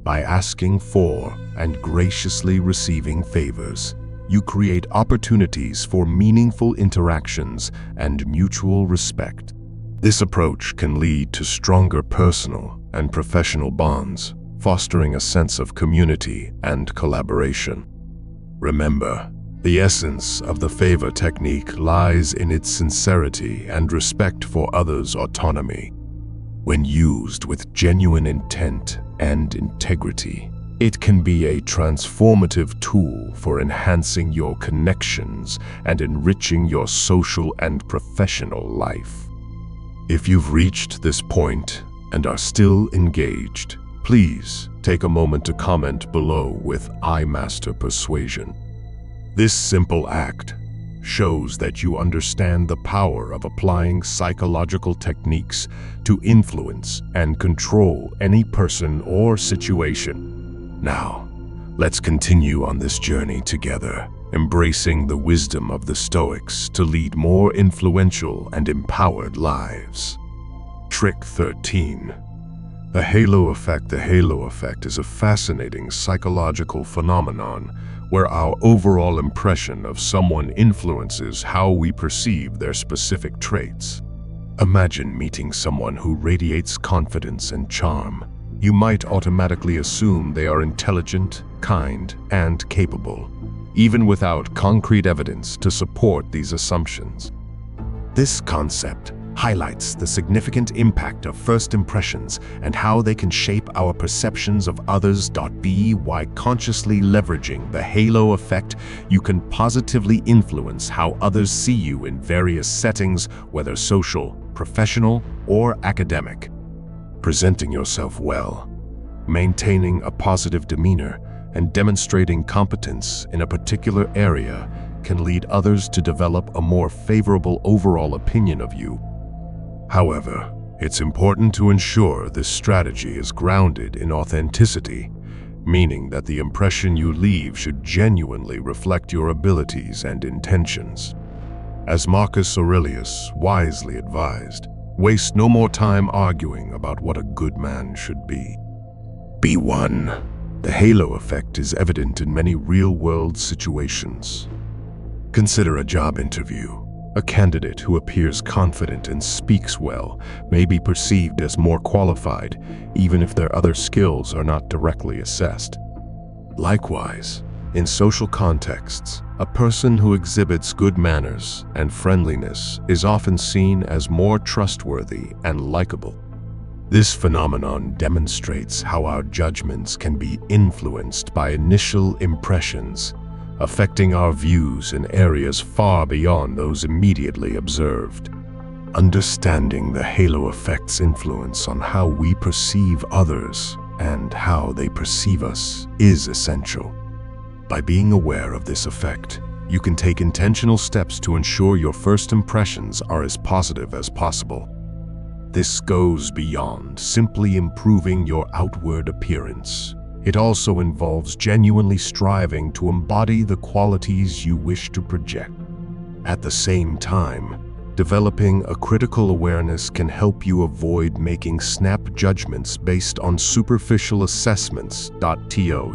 By asking for and graciously receiving favors, you create opportunities for meaningful interactions and mutual respect. This approach can lead to stronger personal and professional bonds, fostering a sense of community and collaboration. Remember, the essence of the favor technique lies in its sincerity and respect for others' autonomy. When used with genuine intent and integrity, it can be a transformative tool for enhancing your connections and enriching your social and professional life. If you've reached this point and are still engaged, please take a moment to comment below with "I master persuasion." This simple act shows that you understand the power of applying psychological techniques to influence and control any person or situation. Now, let's continue on this journey together, embracing the wisdom of the Stoics to lead more influential and empowered lives. Trick 13. The halo effect. The halo effect is a fascinating psychological phenomenon where our overall impression of someone influences how we perceive their specific traits. Imagine meeting someone who radiates confidence and charm. You might automatically assume they are intelligent, kind, and capable, even without concrete evidence to support these assumptions. This concept highlights the significant impact of first impressions and how they can shape our perceptions of others. By consciously leveraging the halo effect, you can positively influence how others see you in various settings, whether social, professional, or academic. Presenting yourself well, maintaining a positive demeanor, and demonstrating competence in a particular area can lead others to develop a more favorable overall opinion of you. However, it's important to ensure this strategy is grounded in authenticity, meaning that the impression you leave should genuinely reflect your abilities and intentions. As Marcus Aurelius wisely advised, waste no more time arguing about what a good man should be. B1. The halo effect is evident in many real-world situations. Consider a job interview. A candidate who appears confident and speaks well may be perceived as more qualified, even if their other skills are not directly assessed. Likewise, in social contexts, a person who exhibits good manners and friendliness is often seen as more trustworthy and likable. This phenomenon demonstrates how our judgments can be influenced by initial impressions, affecting our views in areas far beyond those immediately observed. Understanding the halo effect's influence on how we perceive others and how they perceive us is essential. By being aware of this effect, you can take intentional steps to ensure your first impressions are as positive as possible. This goes beyond simply improving your outward appearance. It also involves genuinely striving to embody the qualities you wish to project. At the same time, developing a critical awareness can help you avoid making snap judgments based on superficial assessments.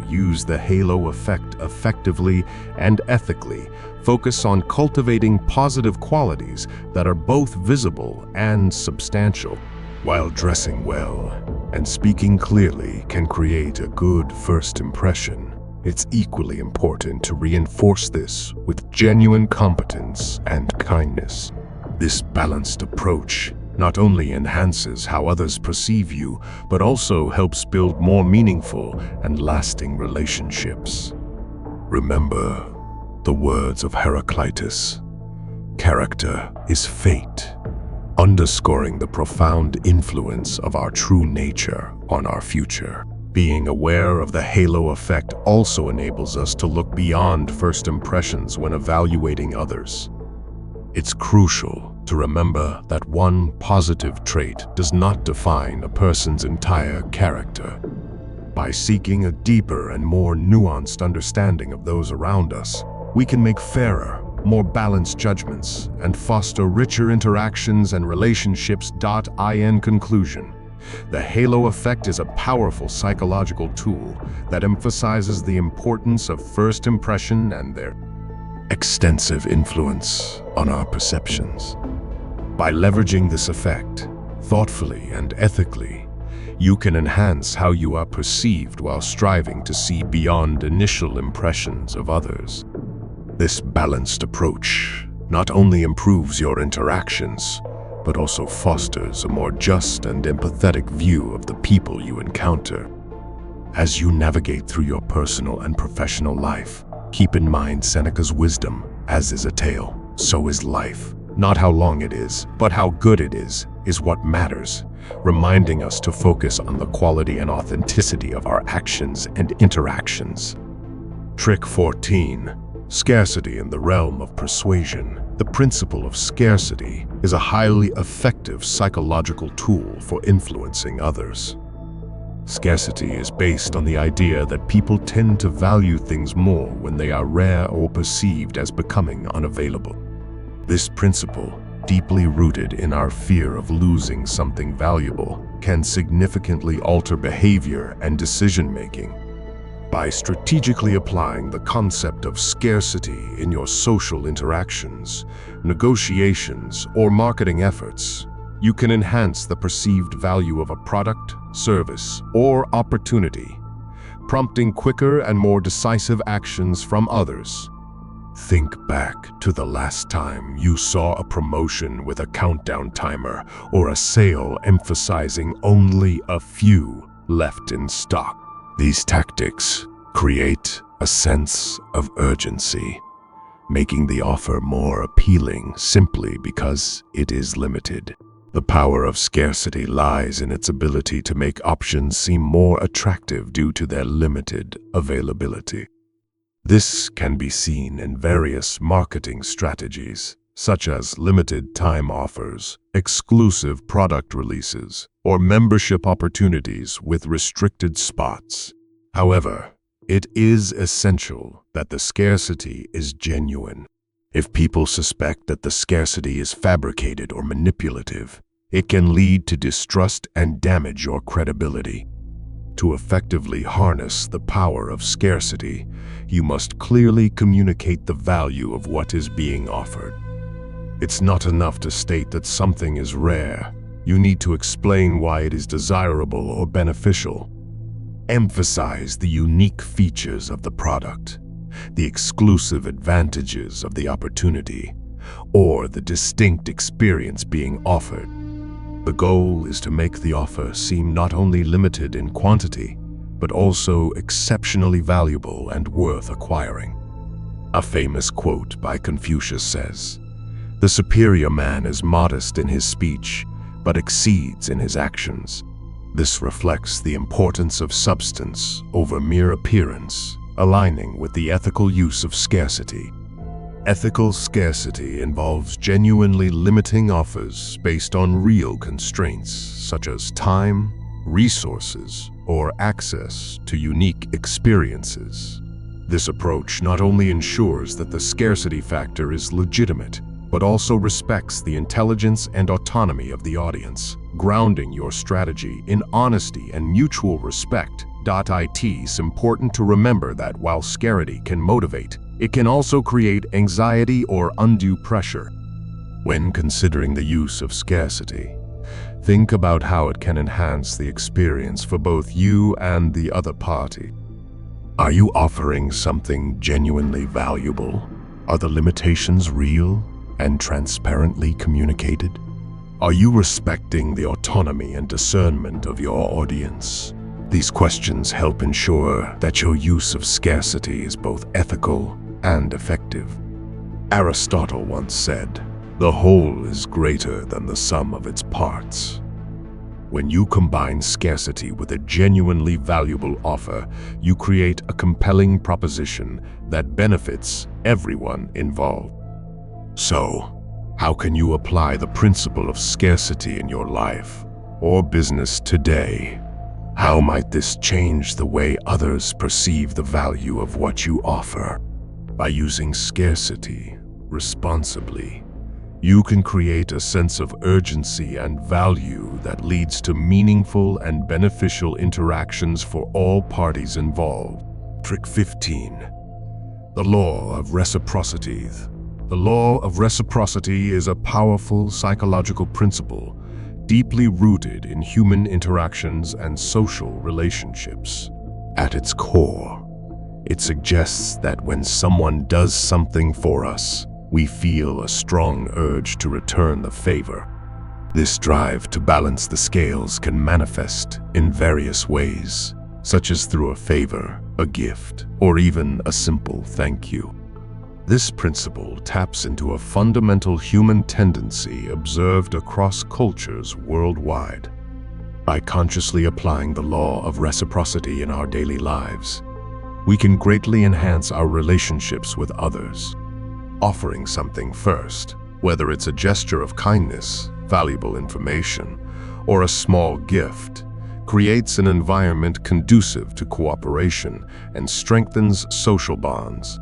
Use the halo effect effectively and ethically. Focus on cultivating positive qualities that are both visible and substantial. While dressing well and speaking clearly can create a good first impression, it's equally important to reinforce this with genuine competence and kindness. This balanced approach not only enhances how others perceive you, but also helps build more meaningful and lasting relationships. Remember the words of Heraclitus, "Character is fate," underscoring the profound influence of our true nature on our future. Being aware of the halo effect also enables us to look beyond first impressions when evaluating others. It's crucial to remember that one positive trait does not define a person's entire character. By seeking a deeper and more nuanced understanding of those around us, we can make fairer, more balanced judgments and foster richer interactions and relationships. In conclusion, the halo effect is a powerful psychological tool that emphasizes the importance of first impression and their extensive influence on our perceptions. By leveraging this effect thoughtfully and ethically, you can enhance how you are perceived while striving to see beyond initial impressions of others. This balanced approach not only improves your interactions, but also fosters a more just and empathetic view of the people you encounter. As you navigate through your personal and professional life, keep in mind Seneca's wisdom: as is a tale, so is life. Not how long it is, but how good it is what matters, reminding us to focus on the quality and authenticity of our actions and interactions. Trick 14. Scarcity in the realm of persuasion. The principle of scarcity is a highly effective psychological tool for influencing others. Scarcity is based on the idea that people tend to value things more when they are rare or perceived as becoming unavailable. This principle, deeply rooted in our fear of losing something valuable, can significantly alter behavior and decision-making. By strategically applying the concept of scarcity in your social interactions, negotiations, or marketing efforts, you can enhance the perceived value of a product, service, or opportunity, prompting quicker and more decisive actions from others. Think back to the last time you saw a promotion with a countdown timer or a sale emphasizing only a few left in stock. These tactics create a sense of urgency, making the offer more appealing simply because it is limited. The power of scarcity lies in its ability to make options seem more attractive due to their limited availability. This can be seen in various marketing strategies, such as limited time offers, exclusive product releases, or membership opportunities with restricted spots. However, it is essential that the scarcity is genuine. If people suspect that the scarcity is fabricated or manipulative, it can lead to distrust and damage your credibility. To effectively harness the power of scarcity, you must clearly communicate the value of what is being offered. It's not enough to state that something is rare. You need to explain why it is desirable or beneficial. Emphasize the unique features of the product, the exclusive advantages of the opportunity, or the distinct experience being offered. The goal is to make the offer seem not only limited in quantity, but also exceptionally valuable and worth acquiring. A famous quote by Confucius says, "The superior man is modest in his speech, but exceeds in his actions." This reflects the importance of substance over mere appearance, aligning with the ethical use of scarcity. Ethical scarcity involves genuinely limiting offers based on real constraints, such as time, resources, or access to unique experiences. This approach not only ensures that the scarcity factor is legitimate, but also respects the intelligence and autonomy of the audience, grounding your strategy in honesty and mutual respect. It's important to remember that while scarcity can motivate, it can also create anxiety or undue pressure. When considering the use of scarcity, think about how it can enhance the experience for both you and the other party. Are you offering something genuinely valuable? Are the limitations real and transparently communicated? Are you respecting the autonomy and discernment of your audience? These questions help ensure that your use of scarcity is both ethical and effective. Aristotle once said, "The whole is greater than the sum of its parts." When you combine scarcity with a genuinely valuable offer, you create a compelling proposition that benefits everyone involved. So, how can you apply the principle of scarcity in your life or business today? How might this change the way others perceive the value of what you offer? By using scarcity responsibly, you can create a sense of urgency and value that leads to meaningful and beneficial interactions for all parties involved. Trick 15. The law of reciprocity. The law of reciprocity is a powerful psychological principle deeply rooted in human interactions and social relationships. At its core, it suggests that when someone does something for us, we feel a strong urge to return the favor. This drive to balance the scales can manifest in various ways, such as through a favor, a gift, or even a simple thank you. This principle taps into a fundamental human tendency observed across cultures worldwide. By consciously applying the law of reciprocity in our daily lives, we can greatly enhance our relationships with others. Offering something first, whether it's a gesture of kindness, valuable information, or a small gift, creates an environment conducive to cooperation and strengthens social bonds.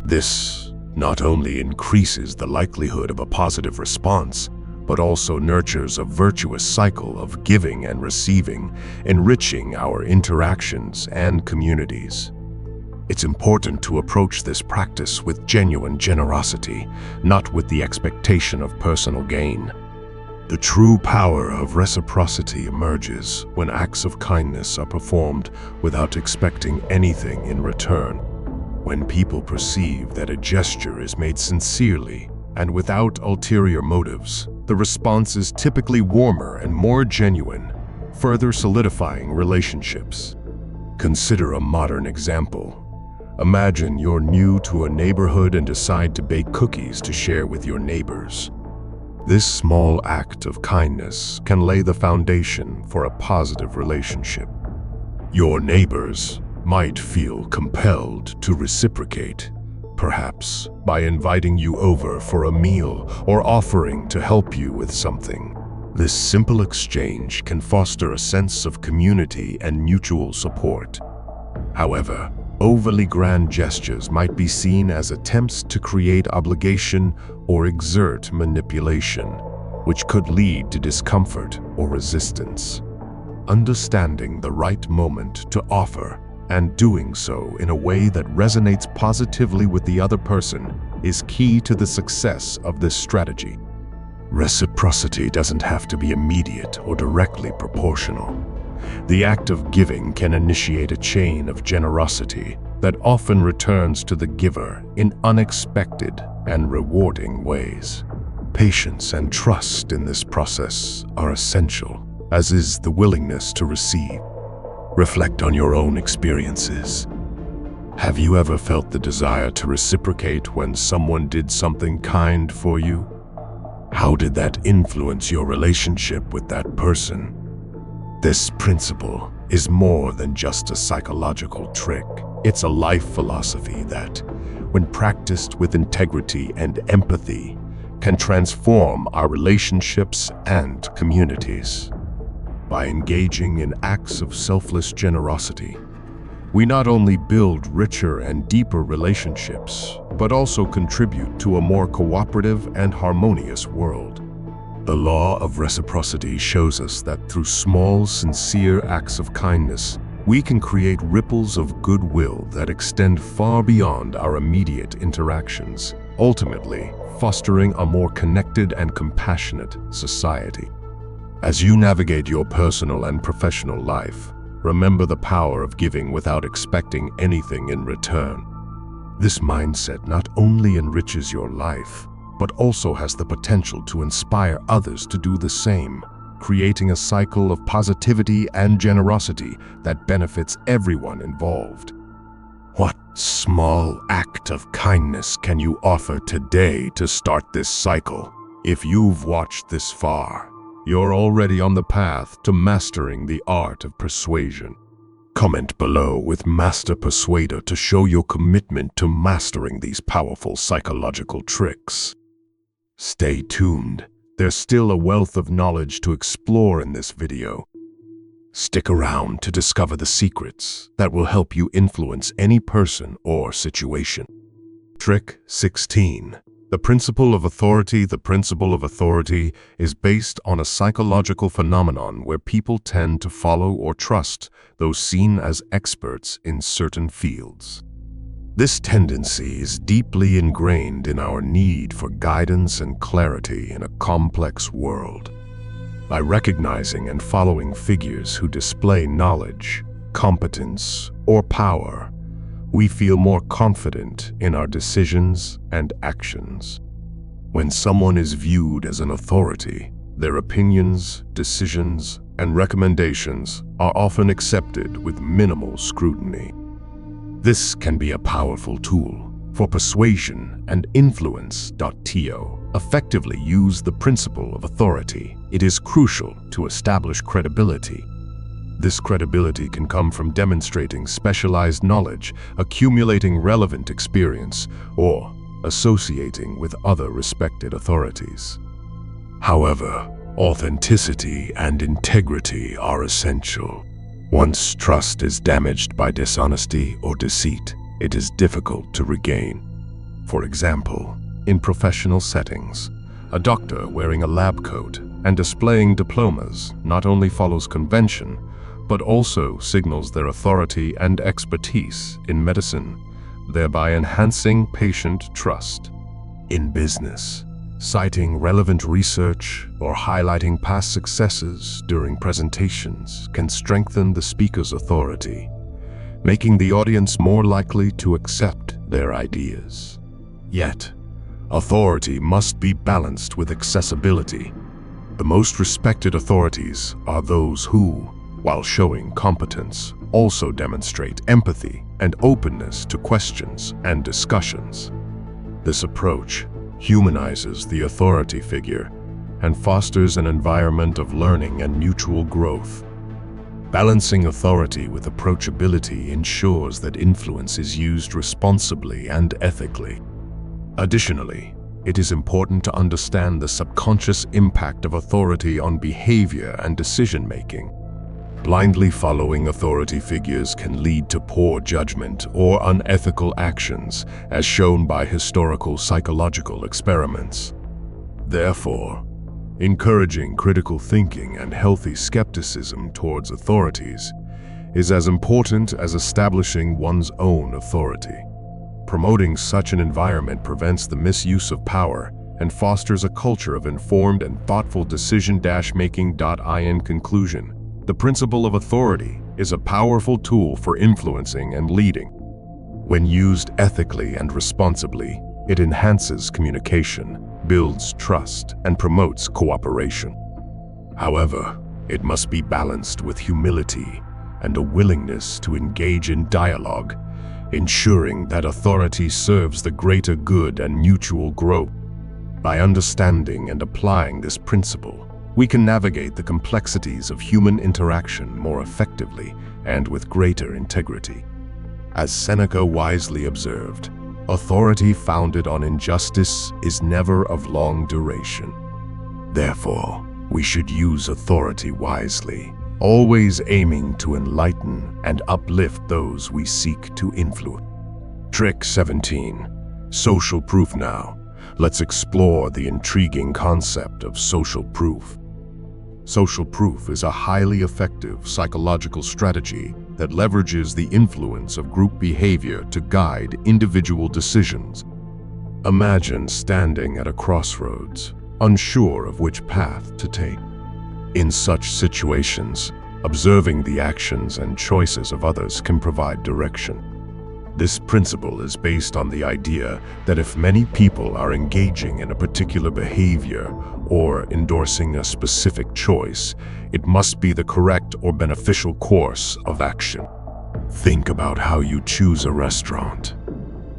This not only increases the likelihood of a positive response, but also nurtures a virtuous cycle of giving and receiving, enriching our interactions and communities. It's important to approach this practice with genuine generosity, not with the expectation of personal gain. The true power of reciprocity emerges when acts of kindness are performed without expecting anything in return. When people perceive that a gesture is made sincerely and without ulterior motives, the response is typically warmer and more genuine, further solidifying relationships. Consider a modern example. Imagine you're new to a neighborhood and decide to bake cookies to share with your neighbors. This small act of kindness can lay the foundation for a positive relationship. Your neighbors might feel compelled to reciprocate, perhaps by inviting you over for a meal or offering to help you with something. This simple exchange can foster a sense of community and mutual support. However, overly grand gestures might be seen as attempts to create obligation or exert manipulation, which could lead to discomfort or resistance. Understanding the right moment to offer and doing so in a way that resonates positively with the other person is key to the success of this strategy. Reciprocity doesn't have to be immediate or directly proportional. The act of giving can initiate a chain of generosity that often returns to the giver in unexpected and rewarding ways. Patience and trust in this process are essential, as is the willingness to receive. Reflect on your own experiences. Have you ever felt the desire to reciprocate when someone did something kind for you? How did that influence your relationship with that person? This principle is more than just a psychological trick. It's a life philosophy that, when practiced with integrity and empathy, can transform our relationships and communities. By engaging in acts of selfless generosity, we not only build richer and deeper relationships, but also contribute to a more cooperative and harmonious world. The law of reciprocity shows us that through small, sincere acts of kindness, we can create ripples of goodwill that extend far beyond our immediate interactions, ultimately fostering a more connected and compassionate society. As you navigate your personal and professional life, remember the power of giving without expecting anything in return. This mindset not only enriches your life, but also has the potential to inspire others to do the same, creating a cycle of positivity and generosity that benefits everyone involved. What small act of kindness can you offer today to start this cycle? If you've watched this far, you're already on the path to mastering the art of persuasion. Comment below with Master Persuader to show your commitment to mastering these powerful psychological tricks. Stay tuned. There's still a wealth of knowledge to explore in this video. Stick around to discover the secrets that will help you influence any person or situation. Trick 16. The principle of authority. The principle of authority is based on a psychological phenomenon where people tend to follow or trust those seen as experts in certain fields. This tendency is deeply ingrained in our need for guidance and clarity in a complex world. By recognizing and following figures who display knowledge, competence, or power, we feel more confident in our decisions and actions. When someone is viewed as an authority, their opinions, decisions, and recommendations are often accepted with minimal scrutiny. This can be a powerful tool for persuasion and influence. To effectively use the principle of authority, it is crucial to establish credibility. This credibility can come from demonstrating specialized knowledge, accumulating relevant experience, or associating with other respected authorities. However, authenticity and integrity are essential. Once trust is damaged by dishonesty or deceit, it is difficult to regain. For example, in professional settings, a doctor wearing a lab coat and displaying diplomas not only follows convention, but also signals their authority and expertise in medicine, thereby enhancing patient trust. In business, citing relevant research or highlighting past successes during presentations can strengthen the speaker's authority, making the audience more likely to accept their ideas. Yet, authority must be balanced with accessibility. The most respected authorities are those who, while showing competence, also demonstrate empathy and openness to questions and discussions. This approach humanizes the authority figure and fosters an environment of learning and mutual growth. Balancing authority with approachability ensures that influence is used responsibly and ethically. Additionally, it is important to understand the subconscious impact of authority on behavior and decision-making. Blindly following authority figures can lead to poor judgment or unethical actions, as shown by historical psychological experiments. Therefore, encouraging critical thinking and healthy skepticism towards authorities is as important as establishing one's own authority. Promoting such an environment prevents the misuse of power and fosters a culture of informed and thoughtful decision-making. In conclusion, the principle of authority is a powerful tool for influencing and leading. When used ethically and responsibly, it enhances communication, builds trust, and promotes cooperation. However, it must be balanced with humility and a willingness to engage in dialogue, ensuring that authority serves the greater good and mutual growth. By understanding and applying this principle, we can navigate the complexities of human interaction more effectively and with greater integrity. As Seneca wisely observed, authority founded on injustice is never of long duration. Therefore, we should use authority wisely, always aiming to enlighten and uplift those we seek to influence. Trick 17. Social proof. Now, let's explore the intriguing concept of social proof. Social proof is a highly effective psychological strategy that leverages the influence of group behavior to guide individual decisions. Imagine standing at a crossroads, unsure of which path to take. In such situations, observing the actions and choices of others can provide direction. This principle is based on the idea that if many people are engaging in a particular behavior or endorsing a specific choice, it must be the correct or beneficial course of action. Think about how you choose a restaurant.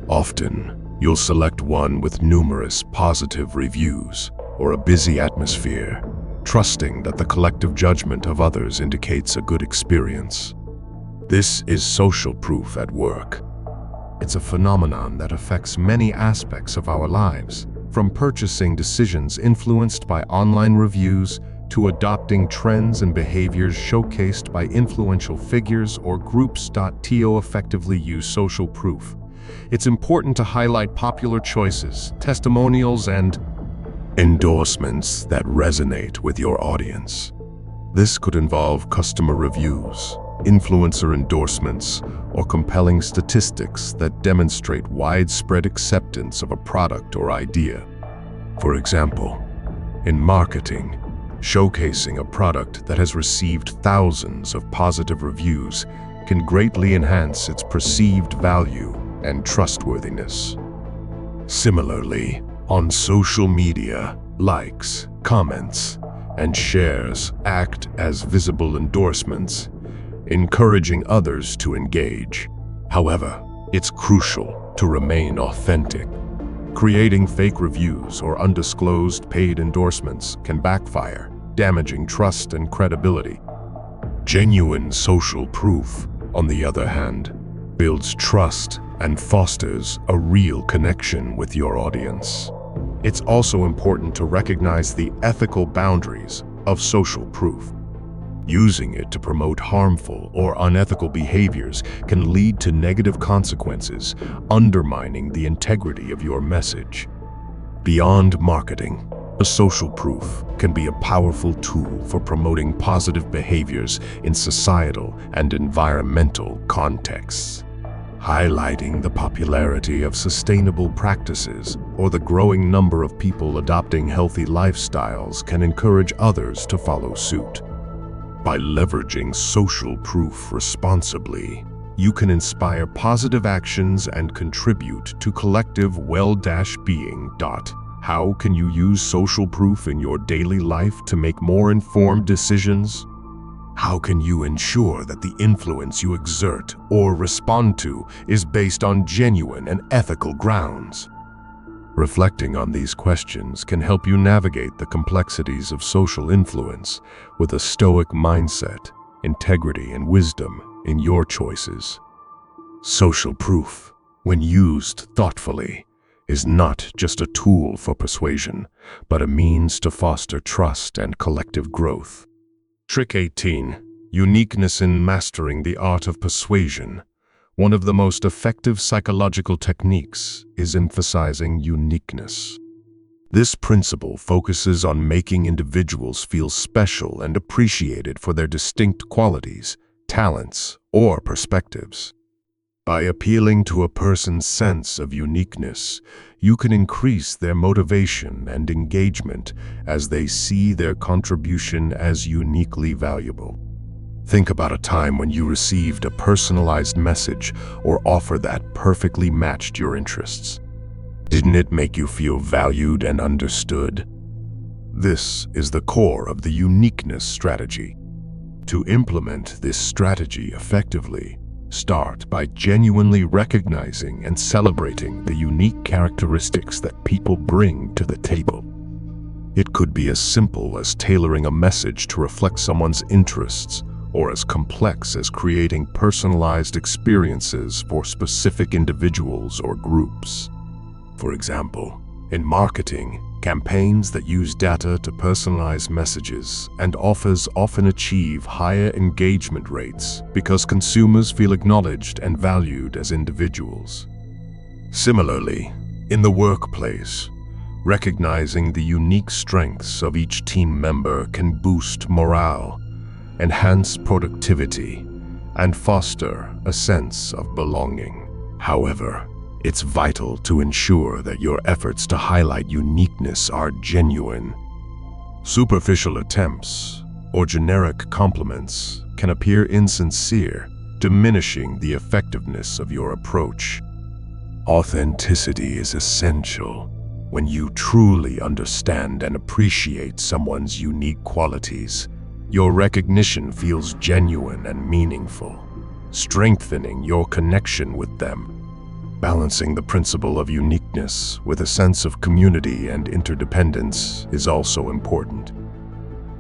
Often, you'll select one with numerous positive reviews or a busy atmosphere, trusting that the collective judgment of others indicates a good experience. This is social proof at work. It's a phenomenon that affects many aspects of our lives, from purchasing decisions influenced by online reviews to adopting trends and behaviors showcased by influential figures or groups. To effectively use social proof, it's important to highlight popular choices, testimonials, and endorsements that resonate with your audience. This could involve customer reviews, influencer endorsements, or compelling statistics that demonstrate widespread acceptance of a product or idea. For example, in marketing, showcasing a product that has received thousands of positive reviews can greatly enhance its perceived value and trustworthiness. Similarly, on social media, likes, comments, and shares act as visible endorsements, encouraging others to engage. However, it's crucial to remain authentic. Creating fake reviews or undisclosed paid endorsements can backfire, damaging trust and credibility. Genuine social proof, on the other hand, builds trust and fosters a real connection with your audience. It's also important to recognize the ethical boundaries of social proof. Using it to promote harmful or unethical behaviors can lead to negative consequences, undermining the integrity of your message. Beyond marketing, the social proof can be a powerful tool for promoting positive behaviors in societal and environmental contexts. Highlighting the popularity of sustainable practices or the growing number of people adopting healthy lifestyles can encourage others to follow suit. By leveraging social proof responsibly, you can inspire positive actions and contribute to collective well-being. How can you use social proof in your daily life to make more informed decisions? How can you ensure that the influence you exert or respond to is based on genuine and ethical grounds? Reflecting on these questions can help you navigate the complexities of social influence with a Stoic mindset, integrity, and wisdom in your choices. Social proof, when used thoughtfully, is not just a tool for persuasion, but a means to foster trust and collective growth. Trick 18. Uniqueness in mastering the art of persuasion. One of the most effective psychological techniques is emphasizing uniqueness. This principle focuses on making individuals feel special and appreciated for their distinct qualities, talents, or perspectives. By appealing to a person's sense of uniqueness, you can increase their motivation and engagement as they see their contribution as uniquely valuable. Think about a time when you received a personalized message or offer that perfectly matched your interests. Didn't it make you feel valued and understood? This is the core of the uniqueness strategy. To implement this strategy effectively, Start by genuinely recognizing and celebrating the unique characteristics that people bring to the table. It could be as simple as tailoring a message to reflect someone's interests, or as complex as creating personalized experiences for specific individuals or groups. For example, in marketing, campaigns that use data to personalize messages and offers often achieve higher engagement rates because consumers feel acknowledged and valued as individuals. Similarly, in the workplace, recognizing the unique strengths of each team member can boost morale, enhance productivity, and foster a sense of belonging. However, it's vital to ensure that your efforts to highlight uniqueness are genuine. Superficial attempts or generic compliments can appear insincere, diminishing the effectiveness of your approach. Authenticity is essential. When you truly understand and appreciate someone's unique qualities, your recognition feels genuine and meaningful, strengthening your connection with them. Balancing the principle of uniqueness with a sense of community and interdependence is also important.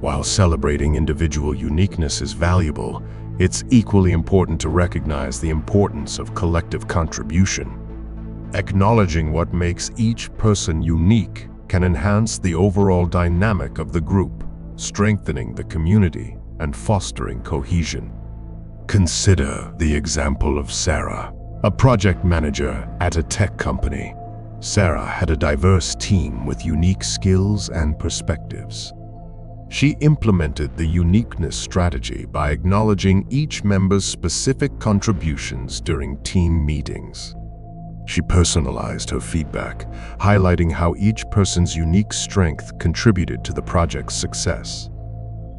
While celebrating individual uniqueness is valuable, it's equally important to recognize the importance of collective contribution. Acknowledging what makes each person unique can enhance the overall dynamic of the group, strengthening the community and fostering cohesion. Consider the example of Sarah, a project manager at a tech company. Sarah had a diverse team with unique skills and perspectives. She implemented the uniqueness strategy by acknowledging each member's specific contributions during team meetings. She personalized her feedback, highlighting how each person's unique strength contributed to the project's success.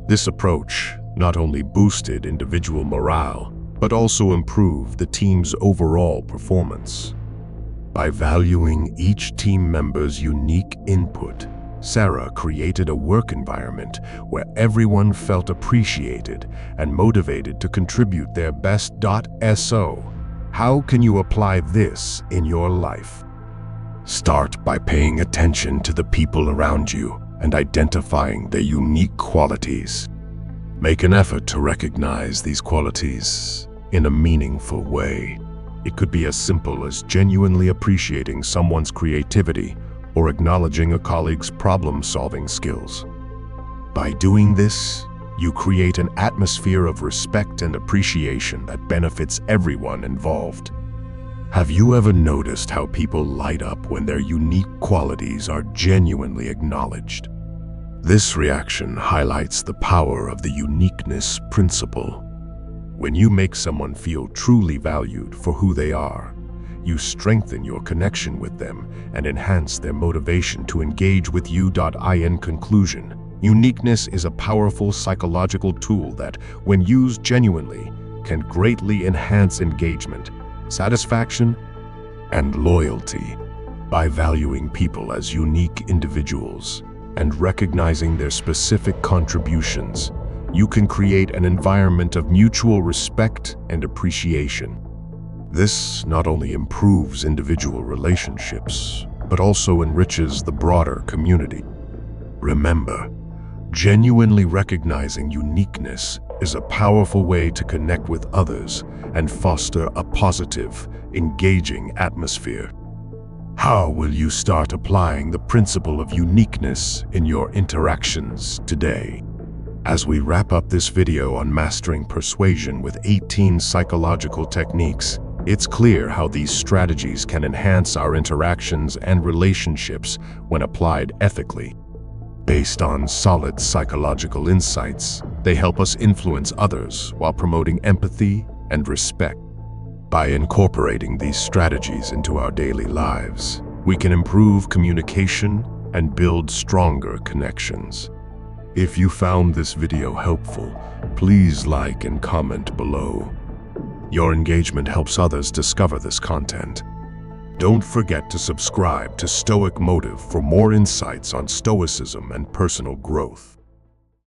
This approach not only boosted individual morale, but also improved the team's overall performance. By valuing each team member's unique input, Sarah created a work environment where everyone felt appreciated and motivated to contribute their best. So, how can you apply this in your life? Start by paying attention to the people around you and identifying their unique qualities. Make an effort to recognize these qualities in a meaningful way. It could be as simple as genuinely appreciating someone's creativity or acknowledging a colleague's problem-solving skills. By doing this, you create an atmosphere of respect and appreciation that benefits everyone involved. Have you ever noticed how people light up when their unique qualities are genuinely acknowledged? This reaction highlights the power of the uniqueness principle. When you make someone feel truly valued for who they are, you strengthen your connection with them and enhance their motivation to engage with you. In conclusion, uniqueness is a powerful psychological tool that, when used genuinely, can greatly enhance engagement, satisfaction, and loyalty. By valuing people as unique individuals and recognizing their specific contributions, you can create an environment of mutual respect and appreciation. This not only improves individual relationships, but also enriches the broader community. Remember, genuinely recognizing uniqueness is a powerful way to connect with others and foster a positive, engaging atmosphere. How will you start applying the principle of uniqueness in your interactions today? As we wrap up this video on mastering persuasion with 18 psychological techniques, it's clear how these strategies can enhance our interactions and relationships when applied ethically. Based on solid psychological insights, they help us influence others while promoting empathy and respect. By incorporating these strategies into our daily lives, we can improve communication and build stronger connections. If you found this video helpful, please like and comment below. Your engagement helps others discover this content. Don't forget to subscribe to Stoic Motive for more insights on Stoicism and personal growth.